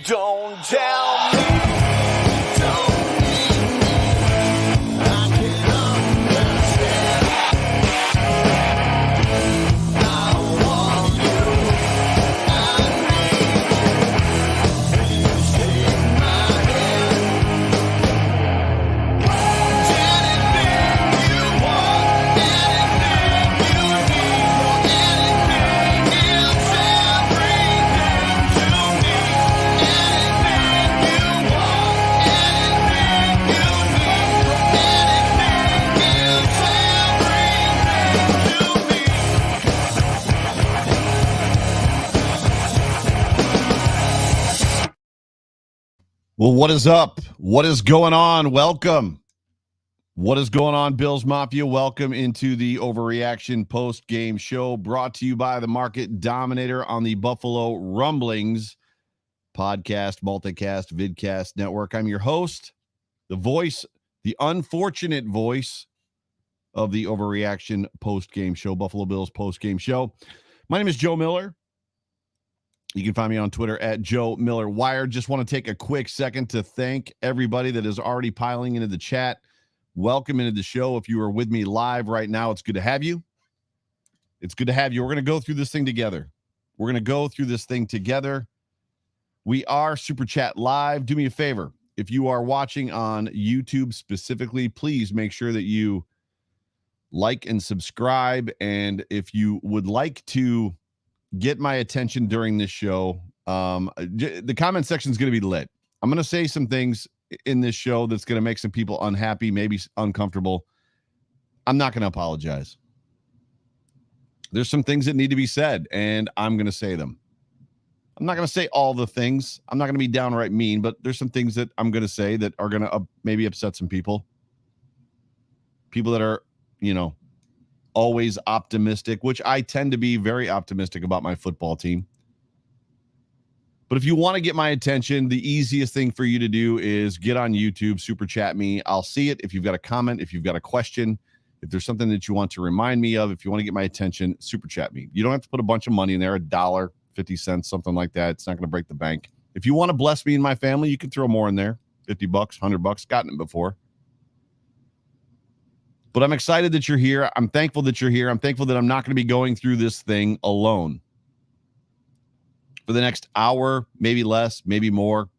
Don't tell me you don't need me. I can understand. I want you. I need you. Please take my hand. Anything you want, anything you need, anything is everything to me. Well, what is up? What is going on? Welcome. What is going on, Bills Mafia? Welcome into the Overreaction post-game show brought to you by the Market Dominator on the Buffalo Rumblings podcast, multicast, vidcast network. I'm your host, the voice, the unfortunate voice of the Overreaction post-game show, Buffalo Bills post-game show. My name is Joe Miller. You can find me on Twitter at Joe Miller Wired. Just want to take a quick second to thank everybody that is already piling into the chat. Welcome into the show. If you are with me live right now, it's good to have you. It's good to have you. We're going to go through this thing together. We are Super Chat Live. Do me a favor. If you are watching on YouTube specifically, please make sure that you like and subscribe. And if you would like to get my attention during this show, the comment section is going to be lit. I'm going to say some things in this show that's going to make some people unhappy, maybe uncomfortable. I'm not going to apologize. There's some things that need to be said, and I'm going to say them. I'm not going to say all the things. I'm not going to be downright mean, but there's some things that I'm going to say that are going to maybe upset some people. People that are, always optimistic, which I tend to be very optimistic about my football team. But if you want to get my attention, the easiest thing for you to do is get on YouTube, super chat me. I'll see it. If you've got a comment, if you've got a question, if there's something that you want to remind me of, if you want to get my attention, super chat me. You don't have to put a bunch of money in there, $1, 50 cents, something like that. It's not going to break the bank. If you want to bless me and my family, you can throw more in there, $50, $100, gotten it before. But I'm excited that you're here. I'm thankful that you're here. I'm thankful that I'm not going to be going through this thing alone for the next hour, maybe less, maybe more.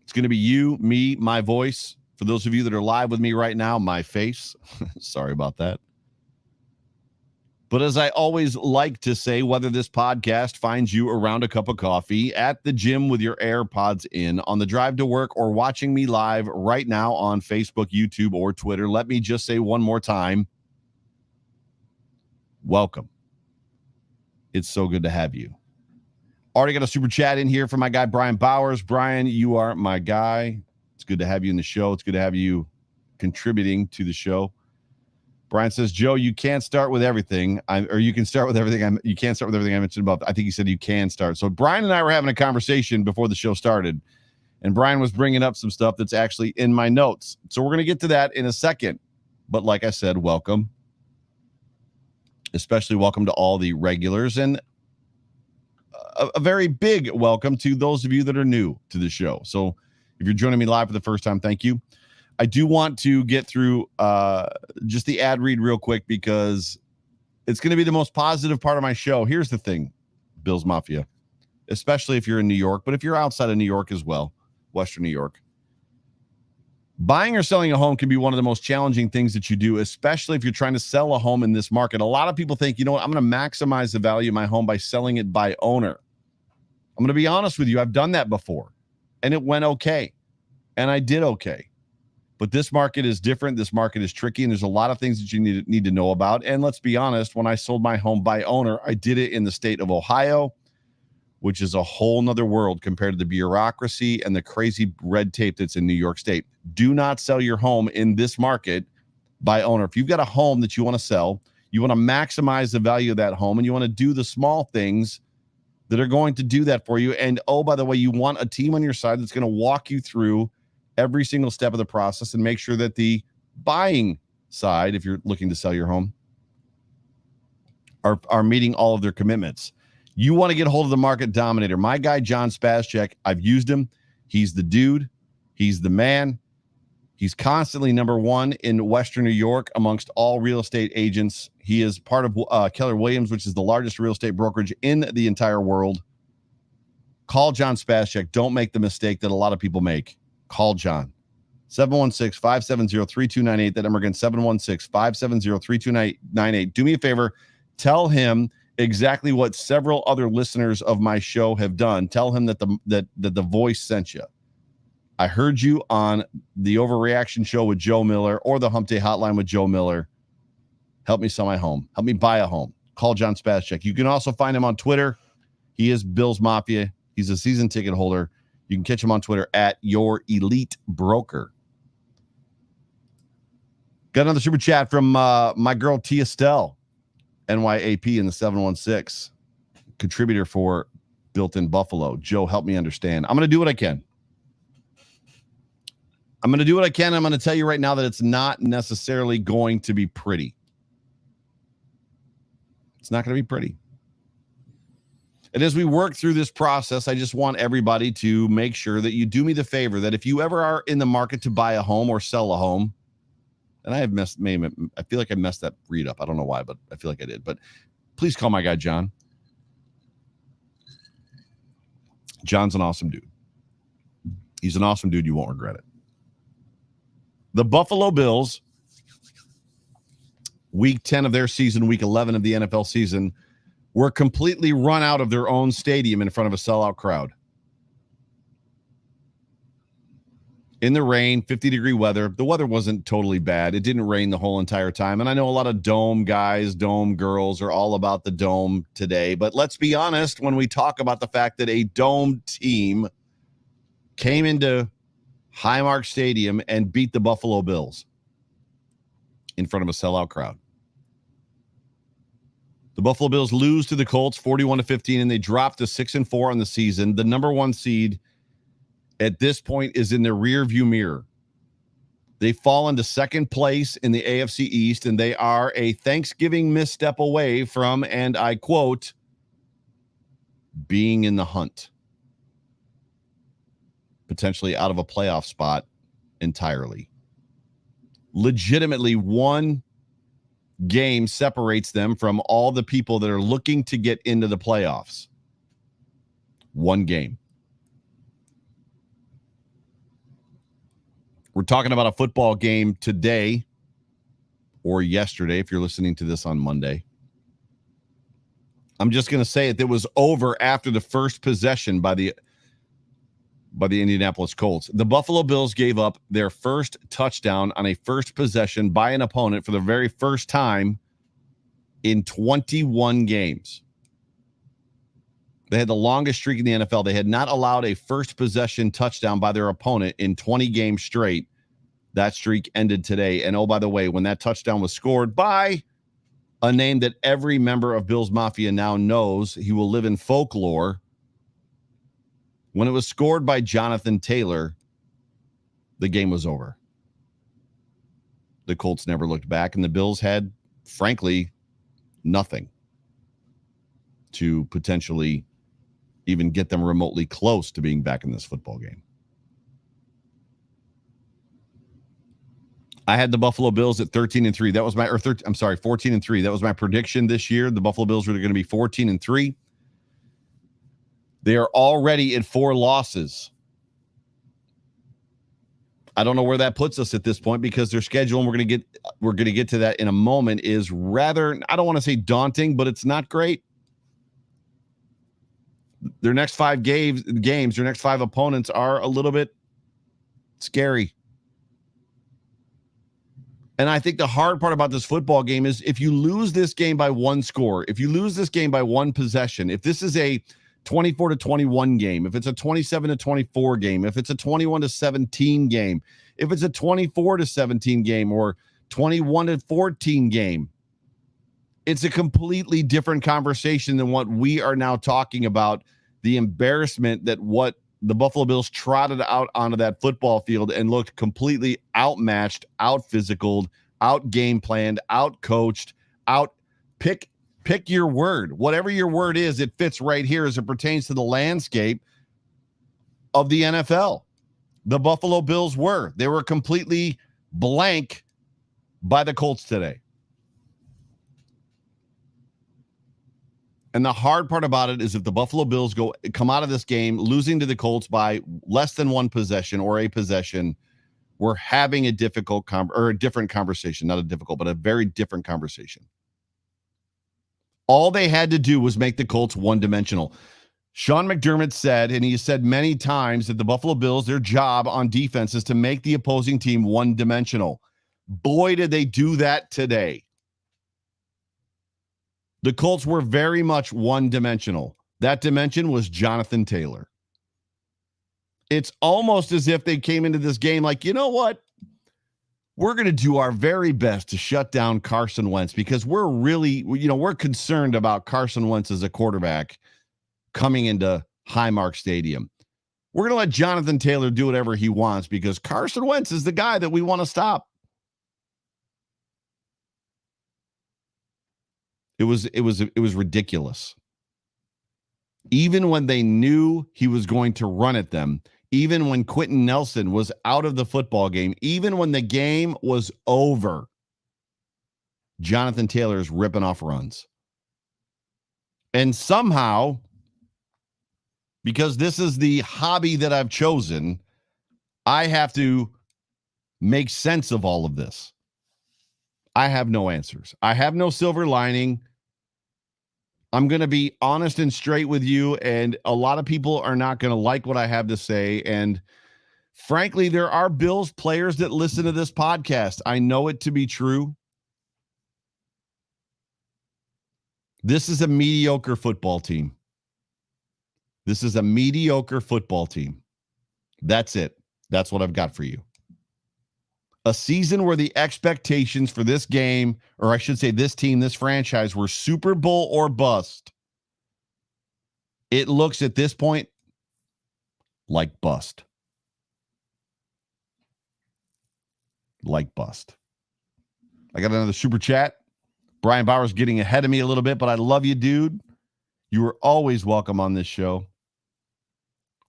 It's going to be you, me, my voice. For those of you that are live with me right now, my face. Sorry about that. But as I always like to say, whether this podcast finds you around a cup of coffee, at the gym with your AirPods in, on the drive to work, or watching me live right now on Facebook, YouTube, or Twitter, let me just say one more time, welcome. It's so good to have you. Already got a super chat in here from my guy, Brian Bowers. Brian, you are my guy. It's good to have you in the show. It's good to have you contributing to the show. Brian says, Joe, you can't start with everything. You can start with everything. You can't start with everything I mentioned above. I think he said you can start. So Brian and I were having a conversation before the show started, and Brian was bringing up some stuff that's actually in my notes. So we're going to get to that in a second. But like I said, welcome. Especially welcome to all the regulars, and a very big welcome to those of you that are new to the show. So if you're joining me live for the first time, thank you. I do want to get through just the ad read real quick because it's going to be the most positive part of my show. Here's the thing, Bills Mafia, especially if you're in New York, but if you're outside of New York as well, Western New York, buying or selling a home can be one of the most challenging things that you do, especially if you're trying to sell a home in this market. A lot of people think, you know what, I'm going to maximize the value of my home by selling it by owner. I'm going to be honest with you. I've done that before, and it went okay, and I did okay. But this market is different. This market is tricky, and there's a lot of things that you need to know about. And let's be honest, when I sold my home by owner, I did it in the state of Ohio, which is a whole nother world compared to the bureaucracy and the crazy red tape that's in New York State. Do not sell your home in this market by owner. If you've got a home that you want to sell, you want to maximize the value of that home, and you want to do the small things that are going to do that for you. And, oh, by the way, you want a team on your side that's going to walk you through every single step of the process and make sure that the buying side, if you're looking to sell your home, are meeting all of their commitments. You want to get hold of the market dominator. My guy, John Spascheck, I've used him. He's the dude. He's the man. He's constantly number one in Western New York amongst all real estate agents. He is part of Keller Williams, which is the largest real estate brokerage in the entire world. Call John Spascheck. Don't make the mistake that a lot of people make. Call John. 716-570-3298. That number again, 716-570-3298. Do me a favor. Tell him exactly what several other listeners of my show have done. Tell him that the voice sent you. I heard you on the Overreaction show with Joe Miller or the Hump Day Hotline with Joe Miller. Help me sell my home. Help me buy a home. Call John Spascheck. You can also find him on Twitter. He is Bill's Mafia. He's a season ticket holder. You can catch him on Twitter at Your Elite Broker. Got another super chat from my girl T. Estelle, NYAP in the 716, contributor for Built in Buffalo. Joe, help me understand. I'm going to do what I can. I'm going to tell you right now that it's not necessarily going to be pretty. It's not going to be pretty. And as we work through this process, I just want everybody to make sure that you do me the favor that if you ever are in the market to buy a home or sell a home, and I feel like I messed that read up. I don't know why, but I feel like I did. But please call my guy, John. John's an awesome dude. He's an awesome dude. You won't regret it. The Buffalo Bills, week 10 of their season, week 11 of the NFL season, were completely run out of their own stadium in front of a sellout crowd. In the rain, 50-degree weather. The weather wasn't totally bad. It didn't rain the whole entire time. And I know a lot of dome guys, dome girls are all about the dome today. But let's be honest when we talk about the fact that a dome team came into Highmark Stadium and beat the Buffalo Bills in front of a sellout crowd. The Buffalo Bills lose to the Colts 41-15, and they drop to 6-4 on the season. The number one seed at this point is in the rearview mirror. They fall into second place in the AFC East, and they are a Thanksgiving misstep away from, and I quote, being in the hunt. Potentially out of a playoff spot entirely. Legitimately, one game separates them from all the people that are looking to get into the playoffs. One game. We're talking about a football game today or yesterday if you're listening to this on Monday. I'm just going to say it was over after the first possession by the Indianapolis Colts. The Buffalo Bills gave up their first touchdown on a first possession by an opponent for the very first time in 21 games. They had the longest streak in the NFL. They had not allowed a first possession touchdown by their opponent in 20 games straight. That streak ended today. And oh, by the way, when that touchdown was scored by a name that every member of Bills Mafia now knows, he will live in folklore. When it was scored by Jonathan Taylor, the game was over. The Colts never looked back, and the Bills had, frankly, nothing to potentially even get them remotely close to being back in this football game. I had the Buffalo Bills at 13-3. That was my 14-3. That was my prediction this year. The Buffalo Bills were going to be 14-3. They are already at 4 losses. I don't know where that puts us at this point because their schedule, and we're going to get to that in a moment, is rather, I don't want to say daunting, but it's not great. Their next 5 games, their next 5 opponents are a little bit scary. And I think the hard part about this football game is if you lose this game by 1 score, if you lose this game by 1 possession, if this is a 24-21 game, if it's a 27-24 game, if it's a 21-17 game, if it's a 24-17 game or 21-14 game, it's a completely different conversation than what we are now talking about. The embarrassment that what the Buffalo Bills trotted out onto that football field and looked completely outmatched, out physicaled, out game planned, out coached, out pick Pick your word. Whatever your word is, it fits right here as it pertains to the landscape of the NFL. The Buffalo Bills were. They were completely blank by the Colts today. And the hard part about it is if the Buffalo Bills come out of this game losing to the Colts by less than one possession or a possession, we're having a difficult a different conversation. Not a difficult, but a very different conversation. All they had to do was make the Colts one-dimensional. Sean McDermott said, and he said many times, that the Buffalo Bills, their job on defense is to make the opposing team one-dimensional. Boy, did they do that today. The Colts were very much one-dimensional. That dimension was Jonathan Taylor. It's almost as if they came into this game like, you know what? We're going to do our very best to shut down Carson Wentz because we're really, we're concerned about Carson Wentz as a quarterback coming into Highmark Stadium. We're going to let Jonathan Taylor do whatever he wants because Carson Wentz is the guy that we want to stop. It was ridiculous. Even when they knew he was going to run at them, even when Quentin Nelson was out of the football game, even when the game was over, Jonathan Taylor is ripping off runs. And somehow, because this is the hobby that I've chosen, I have to make sense of all of this. I have no answers. I have no silver lining. I'm going to be honest and straight with you, and a lot of people are not going to like what I have to say. And frankly, there are Bills players that listen to this podcast. I know it to be true. This is a mediocre football team. This is a mediocre football team. That's it. That's what I've got for you. A season where the expectations for this game, or I should say this team, this franchise, were Super Bowl or bust. It looks at this point like bust. Like bust. I got another super chat. Brian Bauer's getting ahead of me a little bit, but I love you, dude. You are always welcome on this show.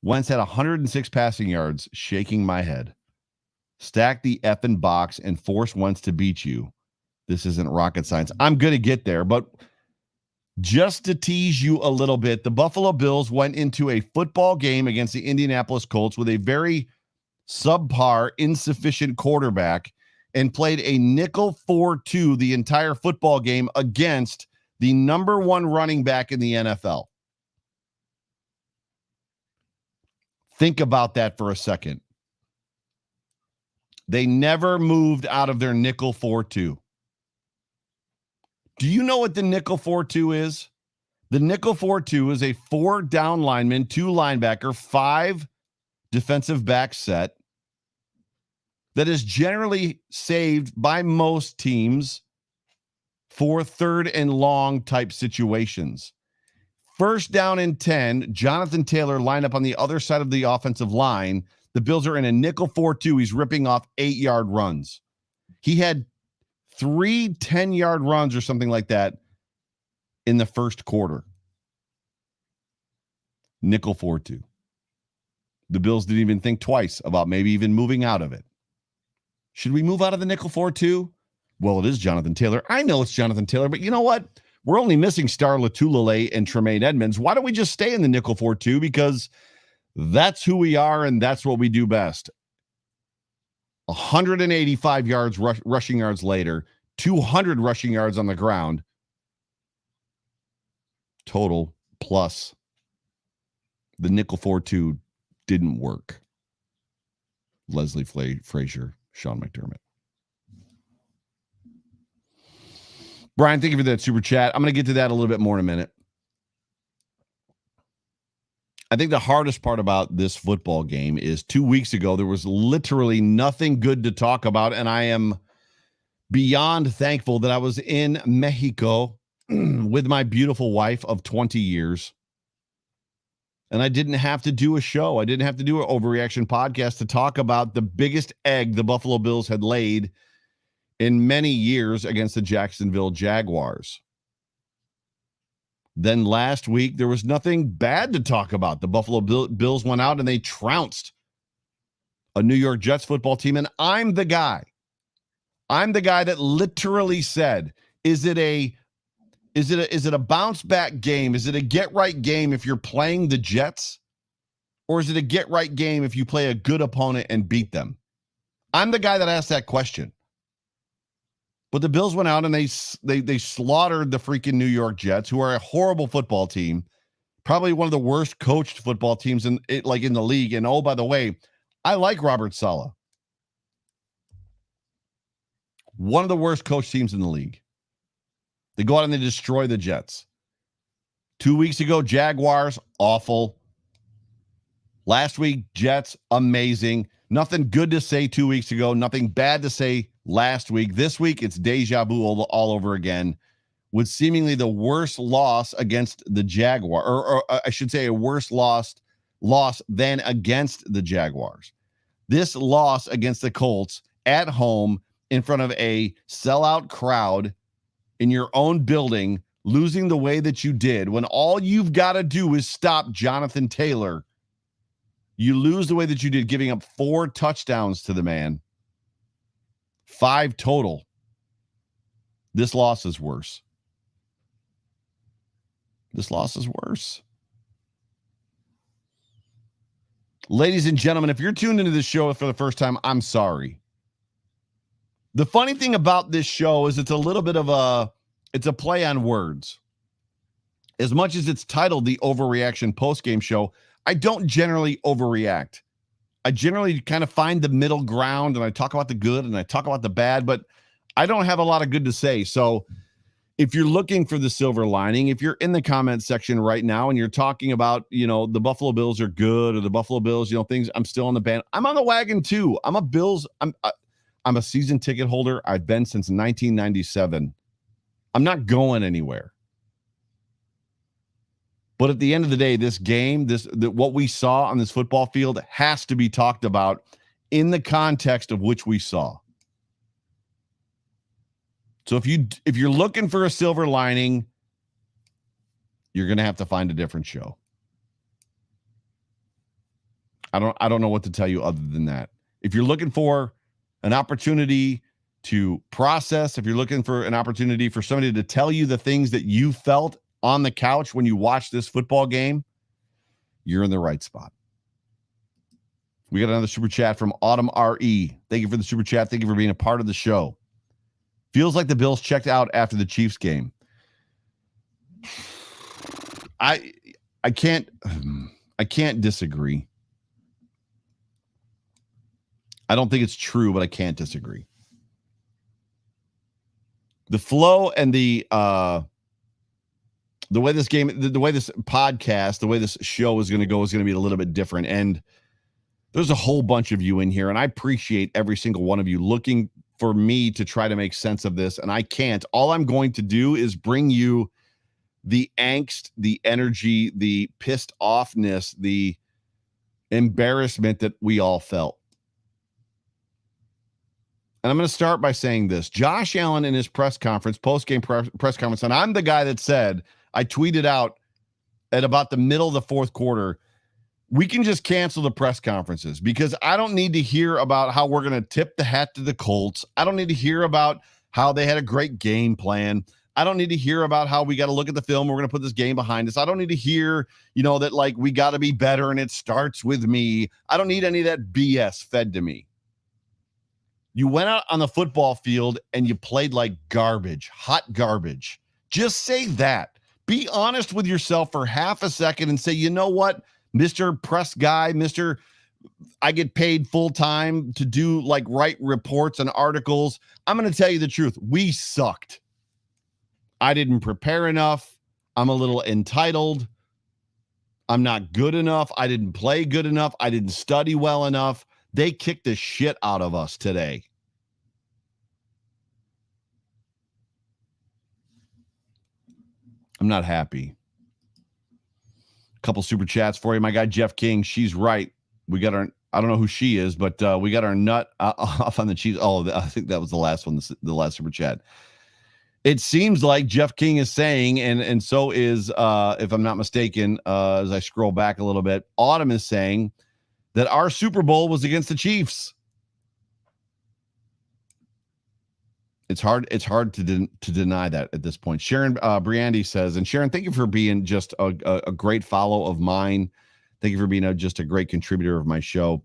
Wentz had 106 passing yards, shaking my head. Stack the effing box and force Wentz to beat you. This isn't rocket science. I'm going to get there, but just to tease you a little bit, the Buffalo Bills went into a football game against the Indianapolis Colts with a very subpar, insufficient quarterback and played a nickel 4-2 the entire football game against the number one running back in the NFL. Think about that for a second. They never moved out of their nickel 4-2. Do you know what the nickel 4-2 is? The nickel 4-2 is a 4 down lineman, 2 linebacker, 5 defensive back set that is generally saved by most teams for third and long type situations. First down and 10, Jonathan Taylor lined up on the other side of the offensive line. The Bills are in a nickel 4-2. He's ripping off 8-yard runs. He had 3 10-yard runs or something like that in the first quarter. Nickel 4-2. The Bills didn't even think twice about maybe even moving out of it. Should we move out of the nickel 4-2? Well, it is Jonathan Taylor. I know it's Jonathan Taylor, but you know what? We're only missing Star Latulele and Tremaine Edmonds. Why don't we just stay in the nickel 4-2? Because that's who we are, and that's what we do best. 185 yards rushing yards later, 200 rushing yards on the ground total, plus the nickel 4-2 didn't work. Leslie Frazier, Sean McDermott. Brian, thank you for that super chat. I'm going to get to that a little bit more in a minute. I think the hardest part about this football game is 2 weeks ago, there was literally nothing good to talk about, and I am beyond thankful that I was in Mexico with my beautiful wife of 20 years, and I didn't have to do a show. I didn't have to do an Overreaction podcast to talk about the biggest egg the Buffalo Bills had laid in many years against the Jacksonville Jaguars. Then last week, there was nothing bad to talk about. The Buffalo Bills went out and they trounced a New York Jets football team. And I'm the guy that literally said, is it a bounce back game? Is it a get right game if you're playing the Jets? Or is it a get right game if you play a good opponent and beat them? I'm the guy that asked that question. But the Bills went out and they slaughtered the freaking New York Jets, who are a horrible football team, probably one of the worst coached football teams in the league. And oh, by the way, I like Robert Saleh. One of the worst coached teams in the league. They go out and they destroy the Jets. 2 weeks ago, Jaguars, awful. Last week, Jets, amazing. Nothing good to say 2 weeks ago. Nothing bad to say last week. This week, it's deja vu all over again with seemingly the worst loss against the Jaguar, or I should say a worse loss than against the Jaguars. This loss against the Colts at home in front of a sellout crowd in your own building, losing the way that you did, when all you've got to do is stop Jonathan Taylor. You lose the way that you did, giving up 4 touchdowns to the man. 5 total. This loss is worse. This loss is worse. Ladies and gentlemen, if you're tuned into this show for the first time, I'm sorry. The funny thing about this show is it's a little bit of it's a play on words. As much as it's titled the Overreaction Postgame Show, I don't generally overreact. I generally kind of find the middle ground, and I talk about the good and I talk about the bad, but I don't have a lot of good to say. So if you're looking for the silver lining, if you're in the comment section right now and you're talking about, the Buffalo Bills are good, or the Buffalo Bills, things, I'm still on the band. I'm on the wagon too. I'm a season ticket holder. I've been since 1997. I'm not going anywhere. But at the end of the day, this game, what we saw on this football field has to be talked about in the context of which we saw. So if you're looking for a silver lining, you're going to have to find a different show. I don't know what to tell you other than that. If you're looking for an opportunity to process, if you're looking for an opportunity for somebody to tell you the things that you felt on the couch when you watch this football game, you're in the right spot. We got another super chat from Autumn RE. Thank you for the super chat. Thank you for being a part of the show. Feels like the Bills checked out after the Chiefs game. I can't disagree. I don't think it's true, but I can't disagree. The flow and the way this game, the way this podcast, the way this show is going to go is going to be a little bit different. And there's a whole bunch of you in here, and I appreciate every single one of you looking for me to try to make sense of this. And I can't. All I'm going to do is bring you the angst, the energy, the pissed offness, the embarrassment that we all felt. And I'm going to start by saying this. Josh Allen in his press conference, post-game press conference, and I'm the guy that said, I tweeted out at about the middle of the fourth quarter, we can just cancel the press conferences because I don't need to hear about how we're going to tip the hat to the Colts. I don't need to hear about how they had a great game plan. I don't need to hear about how we got to look at the film. We're going to put this game behind us. I don't need to hear, that like we got to be better and it starts with me. I don't need any of that BS fed to me. You went out on the football field and you played like garbage, hot garbage. Just say that. Be honest with yourself for half a second and say, you know what, Mr. Press Guy, I get paid full time to do write reports and articles. I'm going to tell you the truth. We sucked. I didn't prepare enough. I'm a little entitled. I'm not good enough. I didn't play good enough. I didn't study well enough. They kicked the shit out of us today. I'm not happy. A couple super chats for you. My guy, Jeff King, she's right. We got our, I don't know who she is, but we got our nut off on the Chiefs. Oh, I think that was the last one, the last super chat. It seems like Jeff King is saying, and so is, if I'm not mistaken, as I scroll back a little bit, Autumn is saying that our Super Bowl was against the Chiefs. It's hard to deny that at this point. Sharon Briandy says, and Sharon, thank you for being just a great follow of mine. Thank you for being just a great contributor of my show.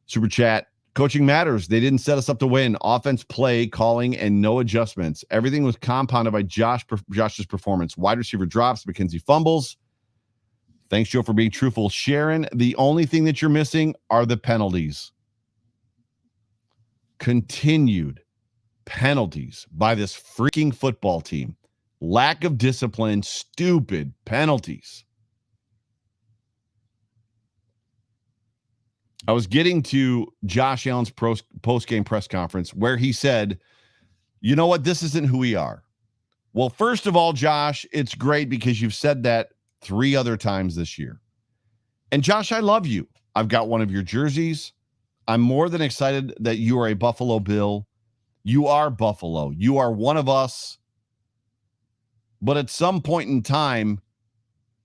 Super chat. Coaching matters. They didn't set us up to win. Offense, play, calling, and no adjustments. Everything was compounded by Josh's performance. Wide receiver drops, McKenzie fumbles. Thanks, Joe, for being truthful. Sharon, the only thing that you're missing are the penalties. Continued penalties by this freaking football team. Lack of discipline, stupid penalties. I was getting to Josh Allen's post-game press conference where he said, you know what, this isn't who we are. Well, first of all, Josh, it's great because you've said that 3 other times this year. And Josh, I love you. I've got one of your jerseys. I'm more than excited that you are a Buffalo Bill. You are Buffalo. You are one of us. But at some point in time,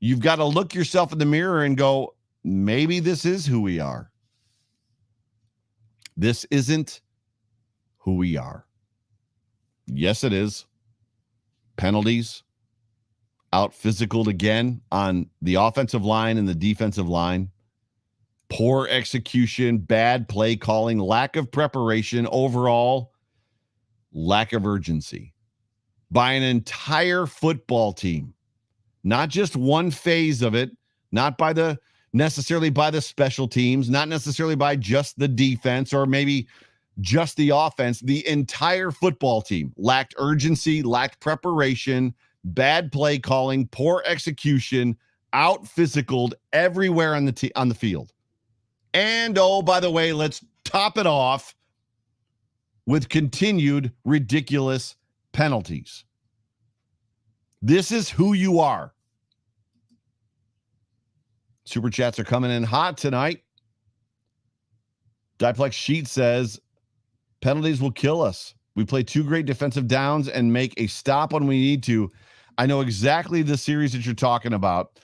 you've got to look yourself in the mirror and go, maybe this is who we are. This isn't who we are. Yes, it is. Penalties. Out physicaled again on the offensive line and the defensive line. Poor execution, bad play calling, lack of preparation, overall lack of urgency by an entire football team. Not just one phase of it, not necessarily by the special teams, not necessarily by just the defense or maybe just the offense. The entire football team lacked urgency, lacked preparation, bad play calling, poor execution, out physicaled everywhere on the field. And oh, by the way, let's top it off with continued ridiculous penalties. This is who you are. Super chats are coming in hot tonight. Diplex Sheet says, penalties will kill us. We play 2 great defensive downs and make a stop when we need to. I know exactly the series that you're talking about.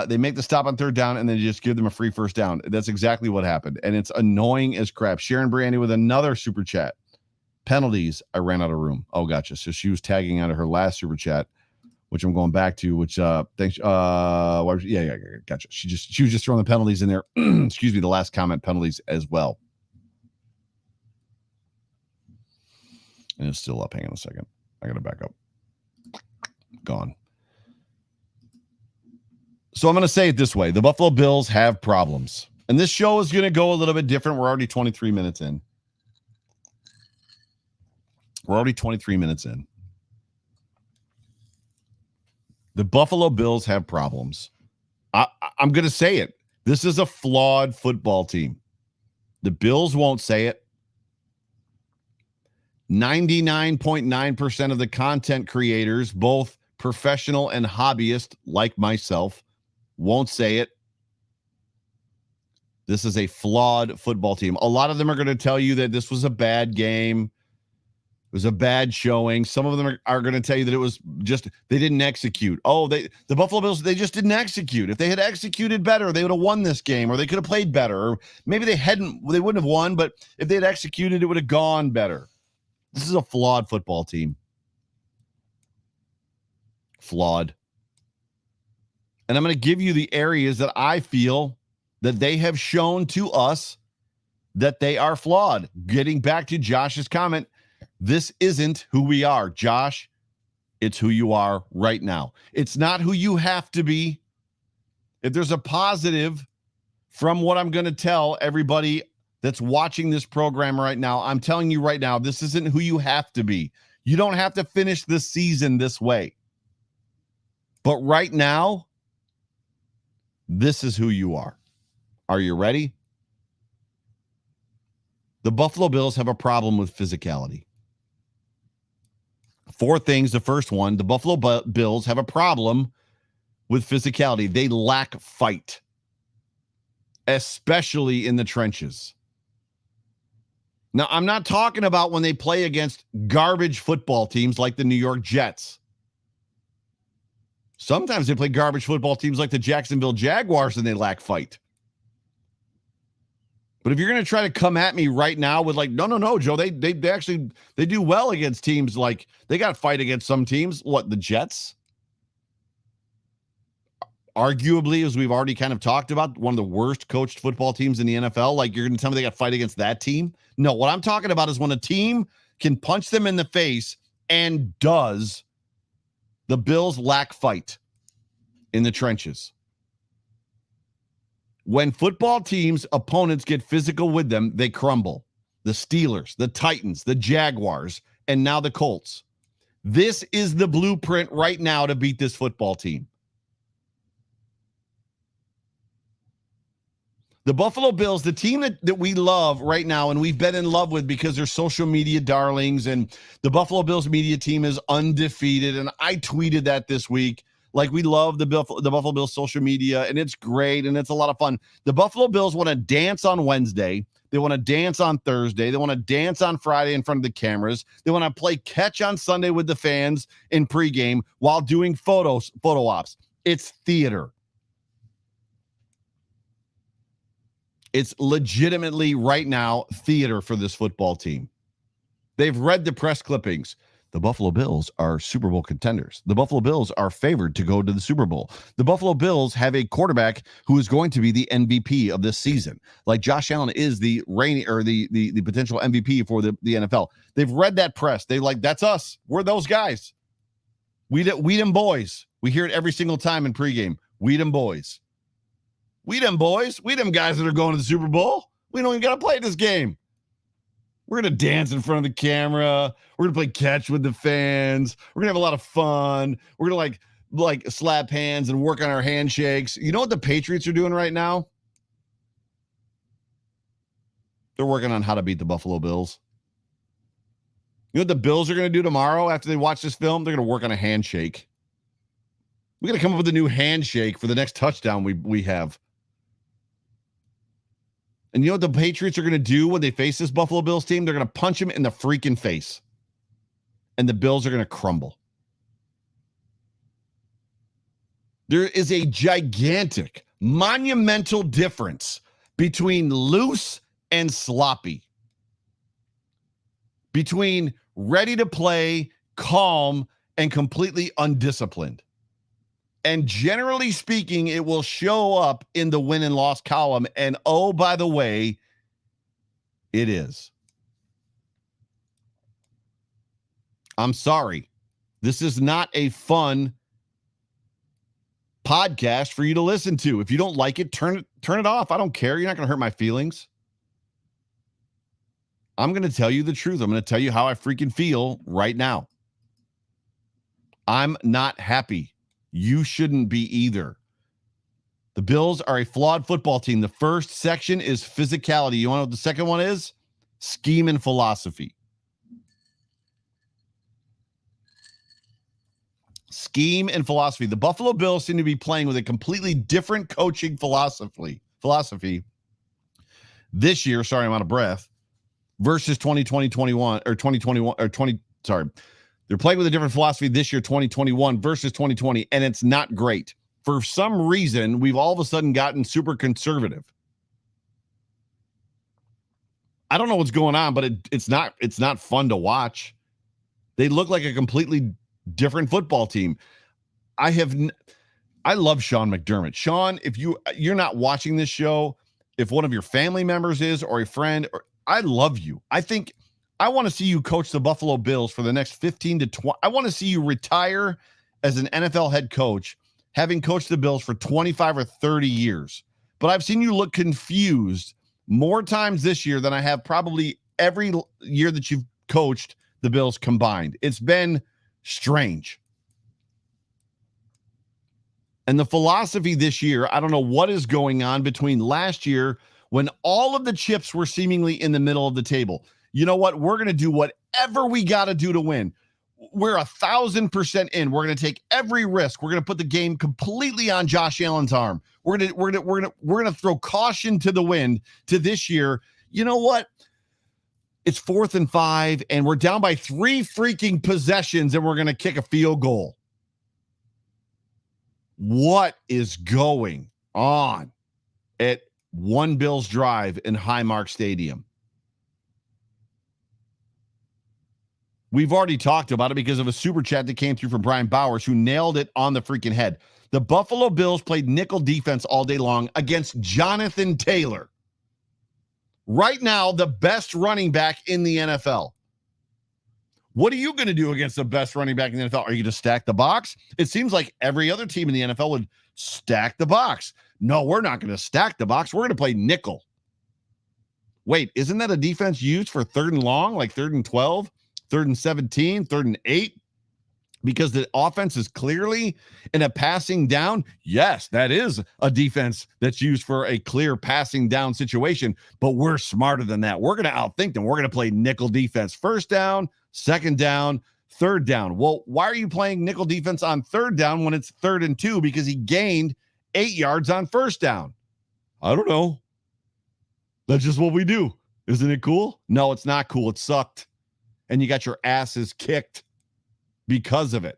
They make the stop on 3rd down and then just give them a free 1st down. That's exactly what happened. And it's annoying as crap. Sharon Brandy with another super chat. Penalties, I ran out of room. Oh, gotcha. So she was tagging out of her last super chat, which I'm going back to, which thanks. Yeah, gotcha. She was just throwing the penalties in there. Excuse me, the last comment, penalties as well. And it's still up. Hang on a second. I gotta back up. Gone. So I'm gonna say it this way: the Buffalo Bills have problems. And this show is gonna go a little bit different. We're already 23 minutes in. The Buffalo Bills have problems. I'm going to say it. This is a flawed football team. The Bills won't say it. 99.9% of the content creators, both professional and hobbyist like myself, won't say it. This is a flawed football team. A lot of them are going to tell you that this was a bad game. It was a bad showing. Some of them are going to tell you that it was just they didn't execute. Oh, the Buffalo Bills, they just didn't execute. If they had executed better, they would have won this game, or they could have played better, or maybe they wouldn't have won, but if they had executed, it would have gone better. This is a flawed football team. Flawed. And I'm going to give you the areas that I feel that they have shown to us that they are flawed. Getting back to Josh's comment, this isn't who we are, Josh. It's who you are right now. It's not who you have to be. If there's a positive from what I'm going to tell everybody that's watching this program right now, I'm telling you right now, this isn't who you have to be. You don't have to finish this season this way. But right now, this is who you are. Are you ready? The Buffalo Bills have a problem with physicality. 4 things. The first one, the Buffalo Bills have a problem with physicality. They lack fight, especially in the trenches. Now, I'm not talking about when they play against garbage football teams like the New York Jets. Sometimes they play garbage football teams like the Jacksonville Jaguars and they lack fight. But if you're going to try to come at me right now with like, no, Joe, they actually do well against teams like they got to fight against some teams. What, the Jets? Arguably, as we've already kind of talked about, one of the worst coached football teams in the NFL. Like, you're going to tell me they got to fight against that team? No, what I'm talking about is when a team can punch them in the face and does. The Bills lack fight in the trenches. When football teams, opponents get physical with them, they crumble. The Steelers, the Titans, the Jaguars, and now the Colts. This is the blueprint right now to beat this football team. The Buffalo Bills, the team that we love right now and we've been in love with because they're social media darlings, and the Buffalo Bills media team is undefeated, and I tweeted that this week. Like, we love the Buffalo Bills social media, and it's great, and it's a lot of fun. The Buffalo Bills want to dance on Wednesday. They want to dance on Thursday. They want to dance on Friday in front of the cameras. They want to play catch on Sunday with the fans in pregame while doing photo ops. It's theater. It's legitimately right now theater for this football team. They've read the press clippings. The Buffalo Bills are Super Bowl contenders. The Buffalo Bills are favored to go to the Super Bowl. The Buffalo Bills have a quarterback who is going to be the MVP of this season. Like, Josh Allen is the reigning or the potential MVP for the NFL. They've read that press. They like, that's us. We're those guys. We them boys. We hear it every single time in pregame. We them boys. We them boys. We them guys that are going to the Super Bowl. We don't even got to play this game. We're going to dance in front of the camera. We're going to play catch with the fans. We're going to have a lot of fun. We're going to like slap hands and work on our handshakes. You know what the Patriots are doing right now? They're working on how to beat the Buffalo Bills. You know what the Bills are going to do tomorrow after they watch this film? They're going to work on a handshake. We're going to come up with a new handshake for the next touchdown we have. And you know what the Patriots are going to do when they face this Buffalo Bills team? They're going to punch him in the freaking face. And the Bills are going to crumble. There is a gigantic, monumental difference between loose and sloppy. Between ready to play, calm, and completely undisciplined. And generally speaking, it will show up in the win and loss column. And oh, by the way, it is. I'm sorry. This is not a fun podcast for you to listen to. If you don't like it, turn it off. I don't care. You're not going to hurt my feelings. I'm going to tell you the truth. I'm going to tell you how I freaking feel right now. I'm not happy. You shouldn't be either. The Bills are a flawed football team. The first section is physicality. You want to know what the second one is? Scheme and philosophy. Scheme and philosophy. The Buffalo Bills seem to be playing with a completely different coaching philosophy this year. Sorry, I'm out of breath. Versus 2021. They're playing with a different philosophy this year, 2021 versus 2020, and it's not great. For some reason, we've all of a sudden gotten super conservative. I don't know what's going on, but it's not fun to watch. They look like a completely different football team. I love Sean McDermott. Sean, if you're not watching this show, if one of your family members is or a friend, I love you. I want to see you coach the Buffalo Bills for the next 15 to 20. I want to see you retire as an NFL head coach, having coached the Bills for 25 or 30 years. But I've seen you look confused more times this year than I have probably every year that you've coached the Bills combined. It's been strange. And the philosophy this year, I don't know what is going on between last year when all of the chips were seemingly in the middle of the table. You know what? We're going to do whatever we got to do to win. We're 1,000% in. We're going to take every risk. We're going to put the game completely on Josh Allen's arm. We're going to throw caution to the wind to this year. You know what? It's 4th and 5, and we're down by 3 freaking possessions, and we're going to kick a field goal. What is going on at One Bills Drive in Highmark Stadium? We've already talked about it because of a super chat that came through from Brian Bowers, who nailed it on the freaking head. The Buffalo Bills played nickel defense all day long against Jonathan Taylor. Right now, the best running back in the NFL. What are you going to do against the best running back in the NFL? Are you going to stack the box? It seems like every other team in the NFL would stack the box. No, we're not going to stack the box. We're going to play nickel. Wait, isn't that a defense used for 3rd and long, like 3rd and 12, 3rd and 17, 3rd and 8? Because the offense is clearly in a passing down. Yes, that is a defense that's used for a clear passing down situation, but we're smarter than that. We're going to outthink them. We're going to play nickel defense. 1st down, 2nd down, 3rd down. Well, why are you playing nickel defense on 3rd down when it's 3rd and 2? Because he gained 8 yards on 1st down. I don't know. That's just what we do. Isn't it cool? No, it's not cool. It sucked. And you got your asses kicked because of it.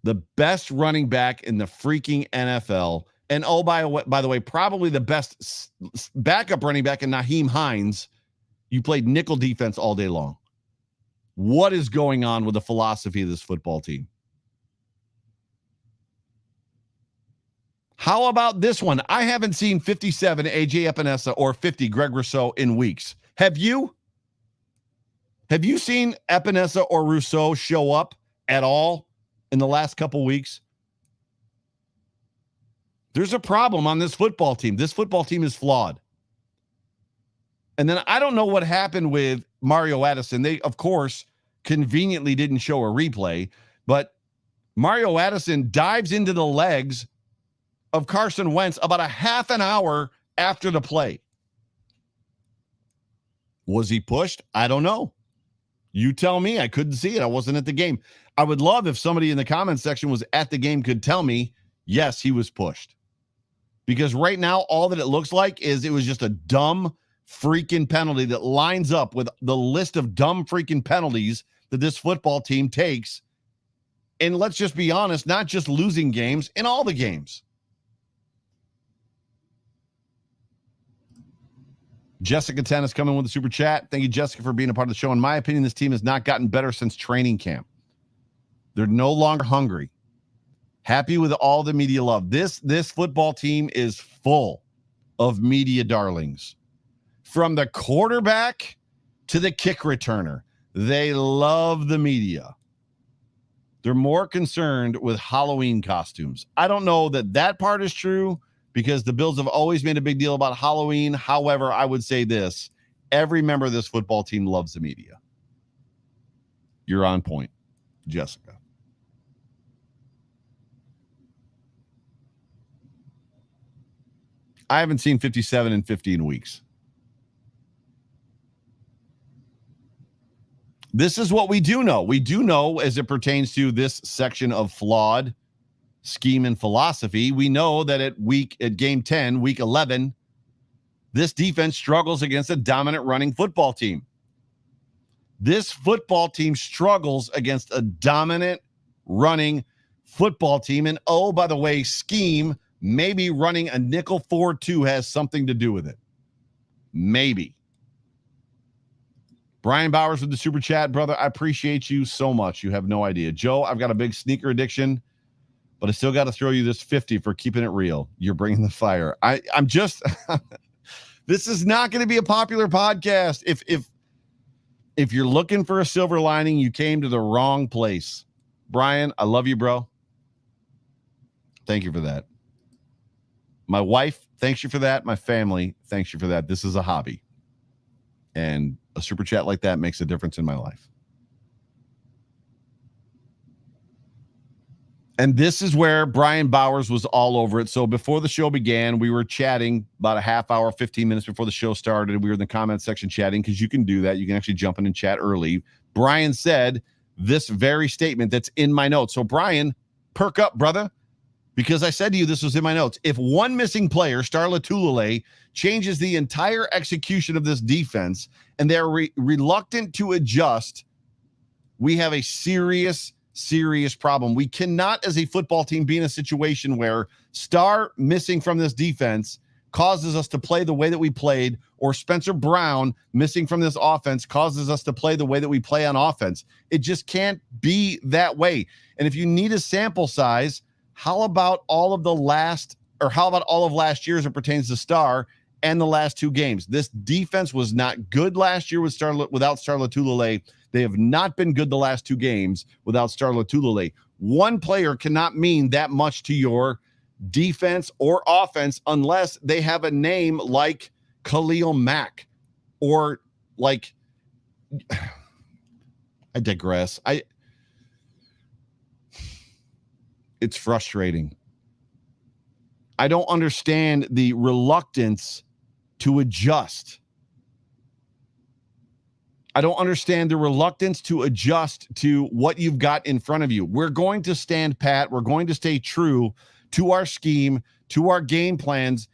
The best running back in the freaking NFL. And oh, by the way, probably the best backup running back in Nyheim Hines. You played nickel defense all day long. What is going on with the philosophy of this football team? How about this one? I haven't seen 57 AJ Epinesa or 50 Greg Rousseau in weeks. Have you? Have you seen Epinesa or Rousseau show up at all in the last couple weeks? There's a problem on this football team. This football team is flawed. And then I don't know what happened with Mario Addison. They, of course, conveniently didn't show a replay, but Mario Addison dives into the legs of Carson Wentz about a half an hour after the play. Was he pushed? I don't know. You tell me. I couldn't see it. I wasn't at the game. I would love if somebody in the comments section was at the game could tell me, yes, he was pushed. Because right now, all that it looks like is it was just a dumb freaking penalty that lines up with the list of dumb freaking penalties that this football team takes. And let's just be honest, not just losing games, in all the games. Jessica 10 is coming with a super chat. Thank you, Jessica, for being a part of the show. In my opinion, this team has not gotten better since training camp. They're no longer hungry. Happy with all the media love. This football team is full of media darlings. From the quarterback to the kick returner, they love the media. They're more concerned with Halloween costumes. I don't know that part is true, because the Bills have always made a big deal about Halloween. However, I would say this. Every member of this football team loves the media. You're on point, Jessica. I haven't seen 57 in 15 weeks. This is what we do know. We do know, as it pertains to this section of flawed scheme and philosophy, we know that at game 10, week 11, this defense struggles against a dominant running football team. This football team struggles against a dominant running football team. And oh, by the way, scheme, maybe running a nickel 4-2 has something to do with it. Maybe. Brian Bowers with the super chat, brother. I appreciate you so much. You have no idea. Joe, I've got a big sneaker addiction, but I still got to throw you this 50 for keeping it real. You're bringing the fire. I'm just, this is not going to be a popular podcast. If you're looking for a silver lining, you came to the wrong place. Brian, I love you, bro. Thank you for that. My wife, thanks you for that. My family, thanks you for that. This is a hobby. And a super chat like that makes a difference in my life. And this is where Brian Bowers was all over it. So before the show began, we were chatting about a half hour, 15 minutes before the show started. We were in the comment section chatting, because you can do that. You can actually jump in and chat early. Brian said this very statement that's in my notes. So Brian, perk up, brother, Because I said to you, this was in my notes. If one missing player, Star Latulele, changes the entire execution of this defense and they're reluctant to adjust, we have a serious problem. We cannot, as a football team, be in a situation where Star missing from this defense causes us to play the way that we played, or Spencer Brown missing from this offense causes us to play the way that we play on offense. It just can't be that way. And if you need a sample size, how about all of last year as it pertains to Star and the last two games? This defense was not good last year without Star Latulele. They have not been good the last two games without Star Latulele. One player cannot mean that much to your defense or offense unless they have a name like Khalil Mack or like I digress. It's frustrating. I don't understand the reluctance to adjust. I don't understand the reluctance to adjust to what you've got in front of you. We're going to stand pat. We're going to stay true to our scheme, to our game plans,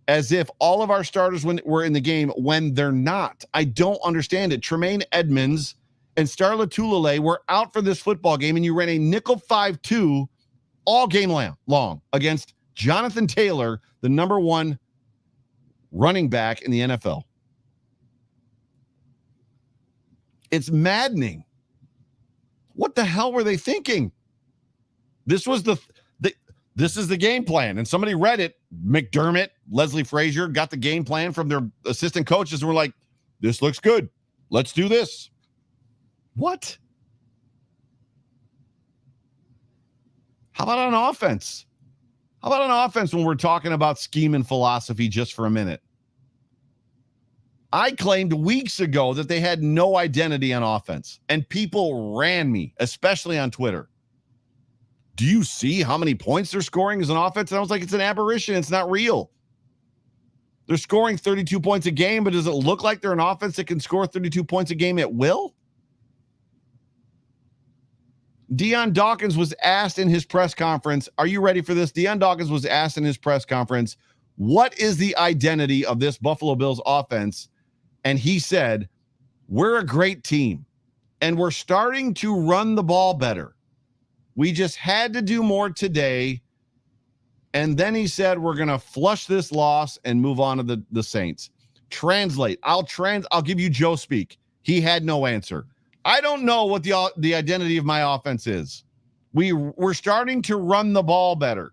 as if all of our starters were in the game when they're not. I don't understand it. Tremaine Edmonds and Star Latulele were out for this football game, and you ran a nickel 5-2 all game long against Jonathan Taylor, the number one running back in the NFL. It's maddening. What the hell were they thinking? This was this is the game plan. And somebody read it. McDermott, Leslie Frazier got the game plan from their assistant coaches and were like, this looks good. Let's do this. What? How about on offense? How about on offense when we're talking about scheme and philosophy just for a minute? I claimed weeks ago that they had no identity on offense, and people ran me, especially on Twitter. Do you see how many points they're scoring as an offense? And I was like, it's an aberration. It's not real. They're scoring 32 points a game, but does it look like they're an offense that can score 32 points a game at will? Deion Dawkins was asked in his press conference, are you ready for this? Deion Dawkins was asked in his press conference, what is the identity of this Buffalo Bills offense? And he said, we're a great team, and we're starting to run the ball better. We just had to do more today. And then he said, we're going to flush this loss and move on to the Saints. Translate. I'll give you Joe speak. He had no answer. I don't know what the identity of my offense is. We're starting to run the ball better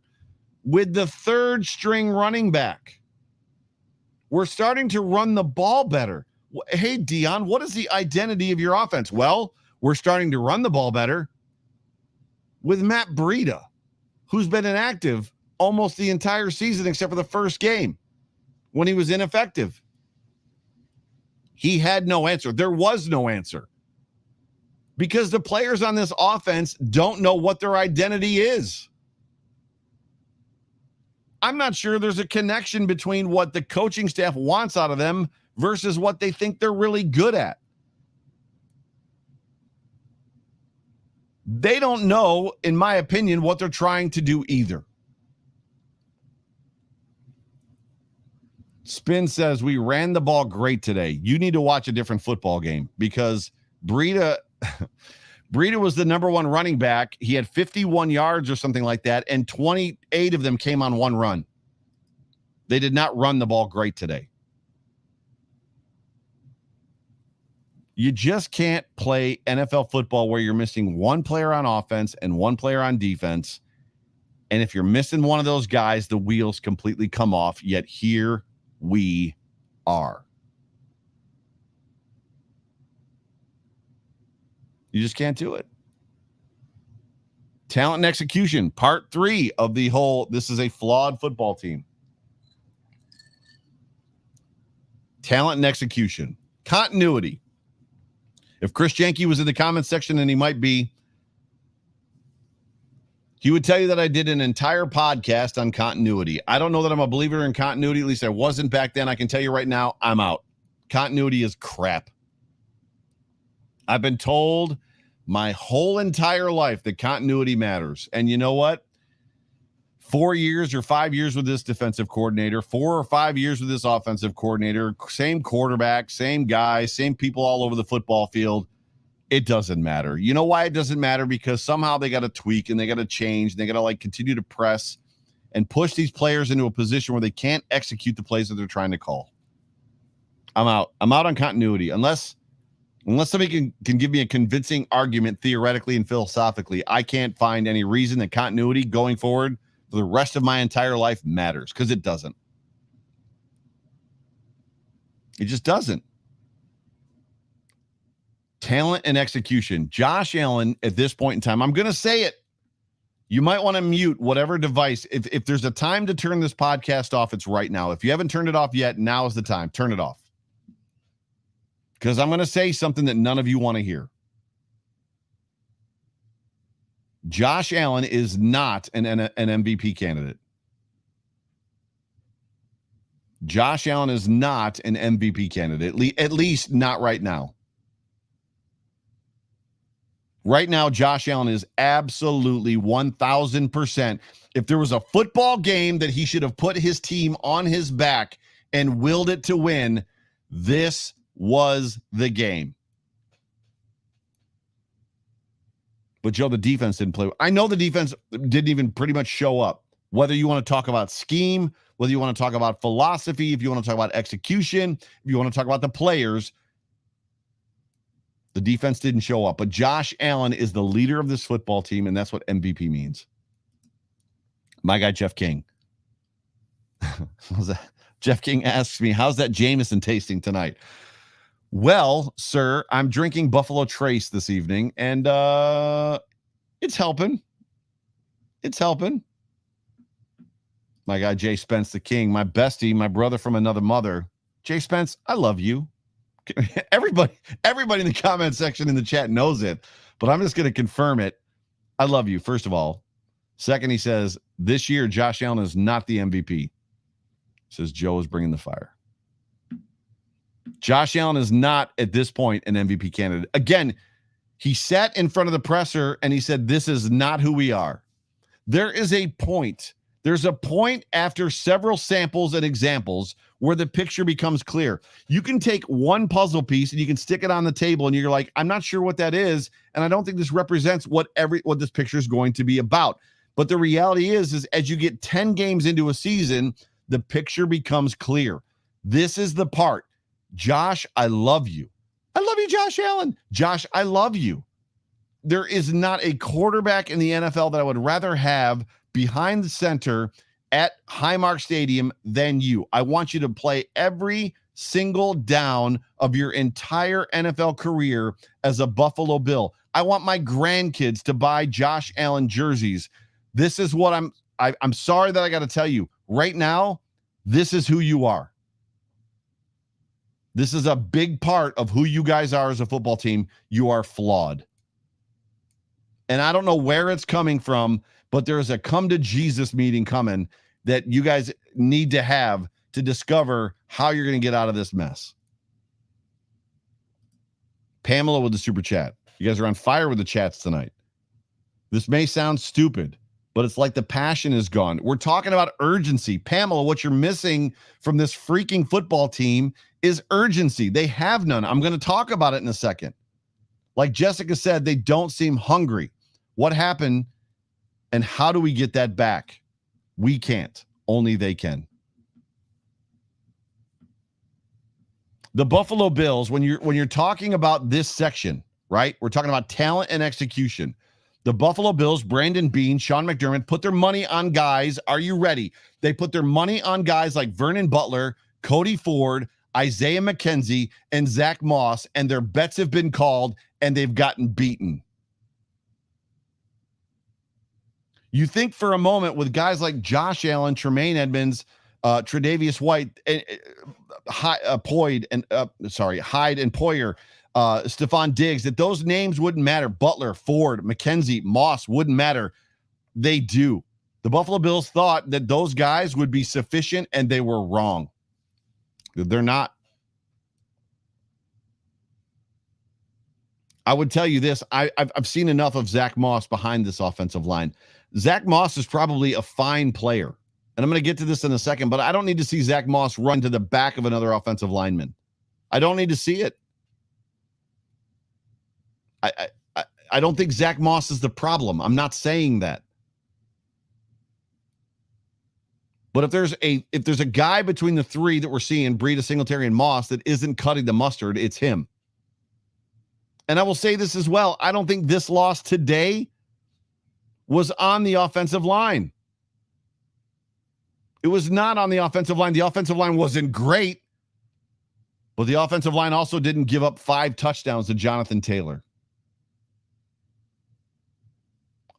with the third string running back. We're starting to run the ball better. Hey, Deion, what is the identity of your offense? Well, we're starting to run the ball better with Matt Breida, who's been inactive almost the entire season except for the first game when he was ineffective. He had no answer. There was no answer because the players on this offense don't know what their identity is. I'm not sure there's a connection between what the coaching staff wants out of them versus what they think they're really good at. They don't know, in my opinion, what they're trying to do either. Spin says, we ran the ball great today. You need to watch a different football game because Breida was the number one running back. He had 51 yards or something like that, and 28 of them came on one run. They did not run the ball great today. You just can't play NFL football where you're missing one player on offense and one player on defense. And if you're missing one of those guys, the wheels completely come off. Yet here we are. You just can't do it. Talent and execution, part 3 of the whole, this is a flawed football team. Talent and execution. Continuity. If Chris Jenke was in the comments section, and he might be, he would tell you that I did an entire podcast on continuity. I don't know that I'm a believer in continuity. At least I wasn't back then. I can tell you right now, I'm out. Continuity is crap. I've been told my whole entire life that continuity matters. And you know what? 4 years or 5 years with this defensive coordinator, 4 or 5 years with this offensive coordinator, same quarterback, same guy, same people all over the football field. It doesn't matter. You know why it doesn't matter? Because somehow they got to tweak and they got to change and they got to like continue to press and push these players into a position where they can't execute the plays that they're trying to call. I'm out. I'm out on continuity. Unless somebody can give me a convincing argument theoretically and philosophically, I can't find any reason that continuity going forward for the rest of my entire life matters, because it doesn't. It just doesn't. Talent and execution. Josh Allen, at this point in time, I'm going to say it. You might want to mute whatever device. If there's a time to turn this podcast off, it's right now. If you haven't turned it off yet, now is the time. Turn it off. Because I'm going to say something that none of you want to hear. Josh Allen is not an MVP candidate. Josh Allen is not an MVP candidate, at least not right now. Right now, Josh Allen is absolutely 1,000%. If there was a football game that he should have put his team on his back and willed it to win, this was the game. But Joe, the defense didn't play. I know the defense didn't even pretty much show up. Whether you want to talk about scheme, whether you want to talk about philosophy, if you want to talk about execution, if you want to talk about the players, the defense didn't show up. But Josh Allen is the leader of this football team, and that's what MVP means. My guy, Jeff King. Jeff King asks me, how's that Jameson tasting tonight? Well, sir, I'm drinking Buffalo Trace this evening, and it's helping. It's helping. My guy, Jay Spence, the King, my bestie, my brother from another mother. Jay Spence, I love you. Everybody in the comment section in the chat knows it, but I'm just going to confirm it. I love you, first of all. Second, he says, this year, Josh Allen is not the MVP. Says Joe is bringing the fire. Josh Allen is not, at this point, an MVP candidate. Again, he sat in front of the presser and he said, this is not who we are. There is a point. There's a point after several samples and examples where the picture becomes clear. You can take one puzzle piece and you can stick it on the table and you're like, I'm not sure what that is, and I don't think this represents what this picture is going to be about. But the reality is as you get 10 games into a season, the picture becomes clear. This is the part. Josh, I love you. I love you, Josh Allen. Josh, I love you. There is not a quarterback in the NFL that I would rather have behind the center at Highmark Stadium than you. I want you to play every single down of your entire NFL career as a Buffalo Bill. I want my grandkids to buy Josh Allen jerseys. This is what I'm sorry that I got to tell you right now. This is who you are. This is a big part of who you guys are as a football team. You are flawed. And I don't know where it's coming from, but there is a come to Jesus meeting coming that you guys need to have to discover how you're going to get out of this mess. Pamela with the super chat. You guys are on fire with the chats tonight. This may sound stupid, but it's like the passion is gone. We're talking about urgency. Pamela, what you're missing from this freaking football team is urgency. They have none. I'm going to talk about it in a second. Like Jessica said, they don't seem hungry. What happened and how do we get that back? We can't. Only they can. The Buffalo Bills, when you're talking about this section, right? We're talking about talent and execution. The Buffalo Bills, Brandon Beane, Sean McDermott, put their money on guys. Are you ready? They put their money on guys like Vernon Butler, Cody Ford, Isaiah McKenzie, and Zach Moss, and their bets have been called, and they've gotten beaten. You think for a moment with guys like Josh Allen, Tremaine Edmonds, Tre'Davious White, Hyde and Poyer, Stephon Diggs, that those names wouldn't matter. Butler, Ford, McKenzie, Moss wouldn't matter. They do. The Buffalo Bills thought that those guys would be sufficient, and they were wrong. They're not. I would tell you this. I've seen enough of Zach Moss behind this offensive line. Zach Moss is probably a fine player. And I'm going to get to this in a second, but I don't need to see Zach Moss run to the back of another offensive lineman. I don't need to see it. I don't think Zach Moss is the problem. I'm not saying that. But if there's a guy between the three that we're seeing, Breida, Singletary, and Moss, that isn't cutting the mustard, it's him. And I will say this as well. I don't think this loss today was on the offensive line. It was not on the offensive line. The offensive line wasn't great, but the offensive line also didn't give up 5 touchdowns to Jonathan Taylor.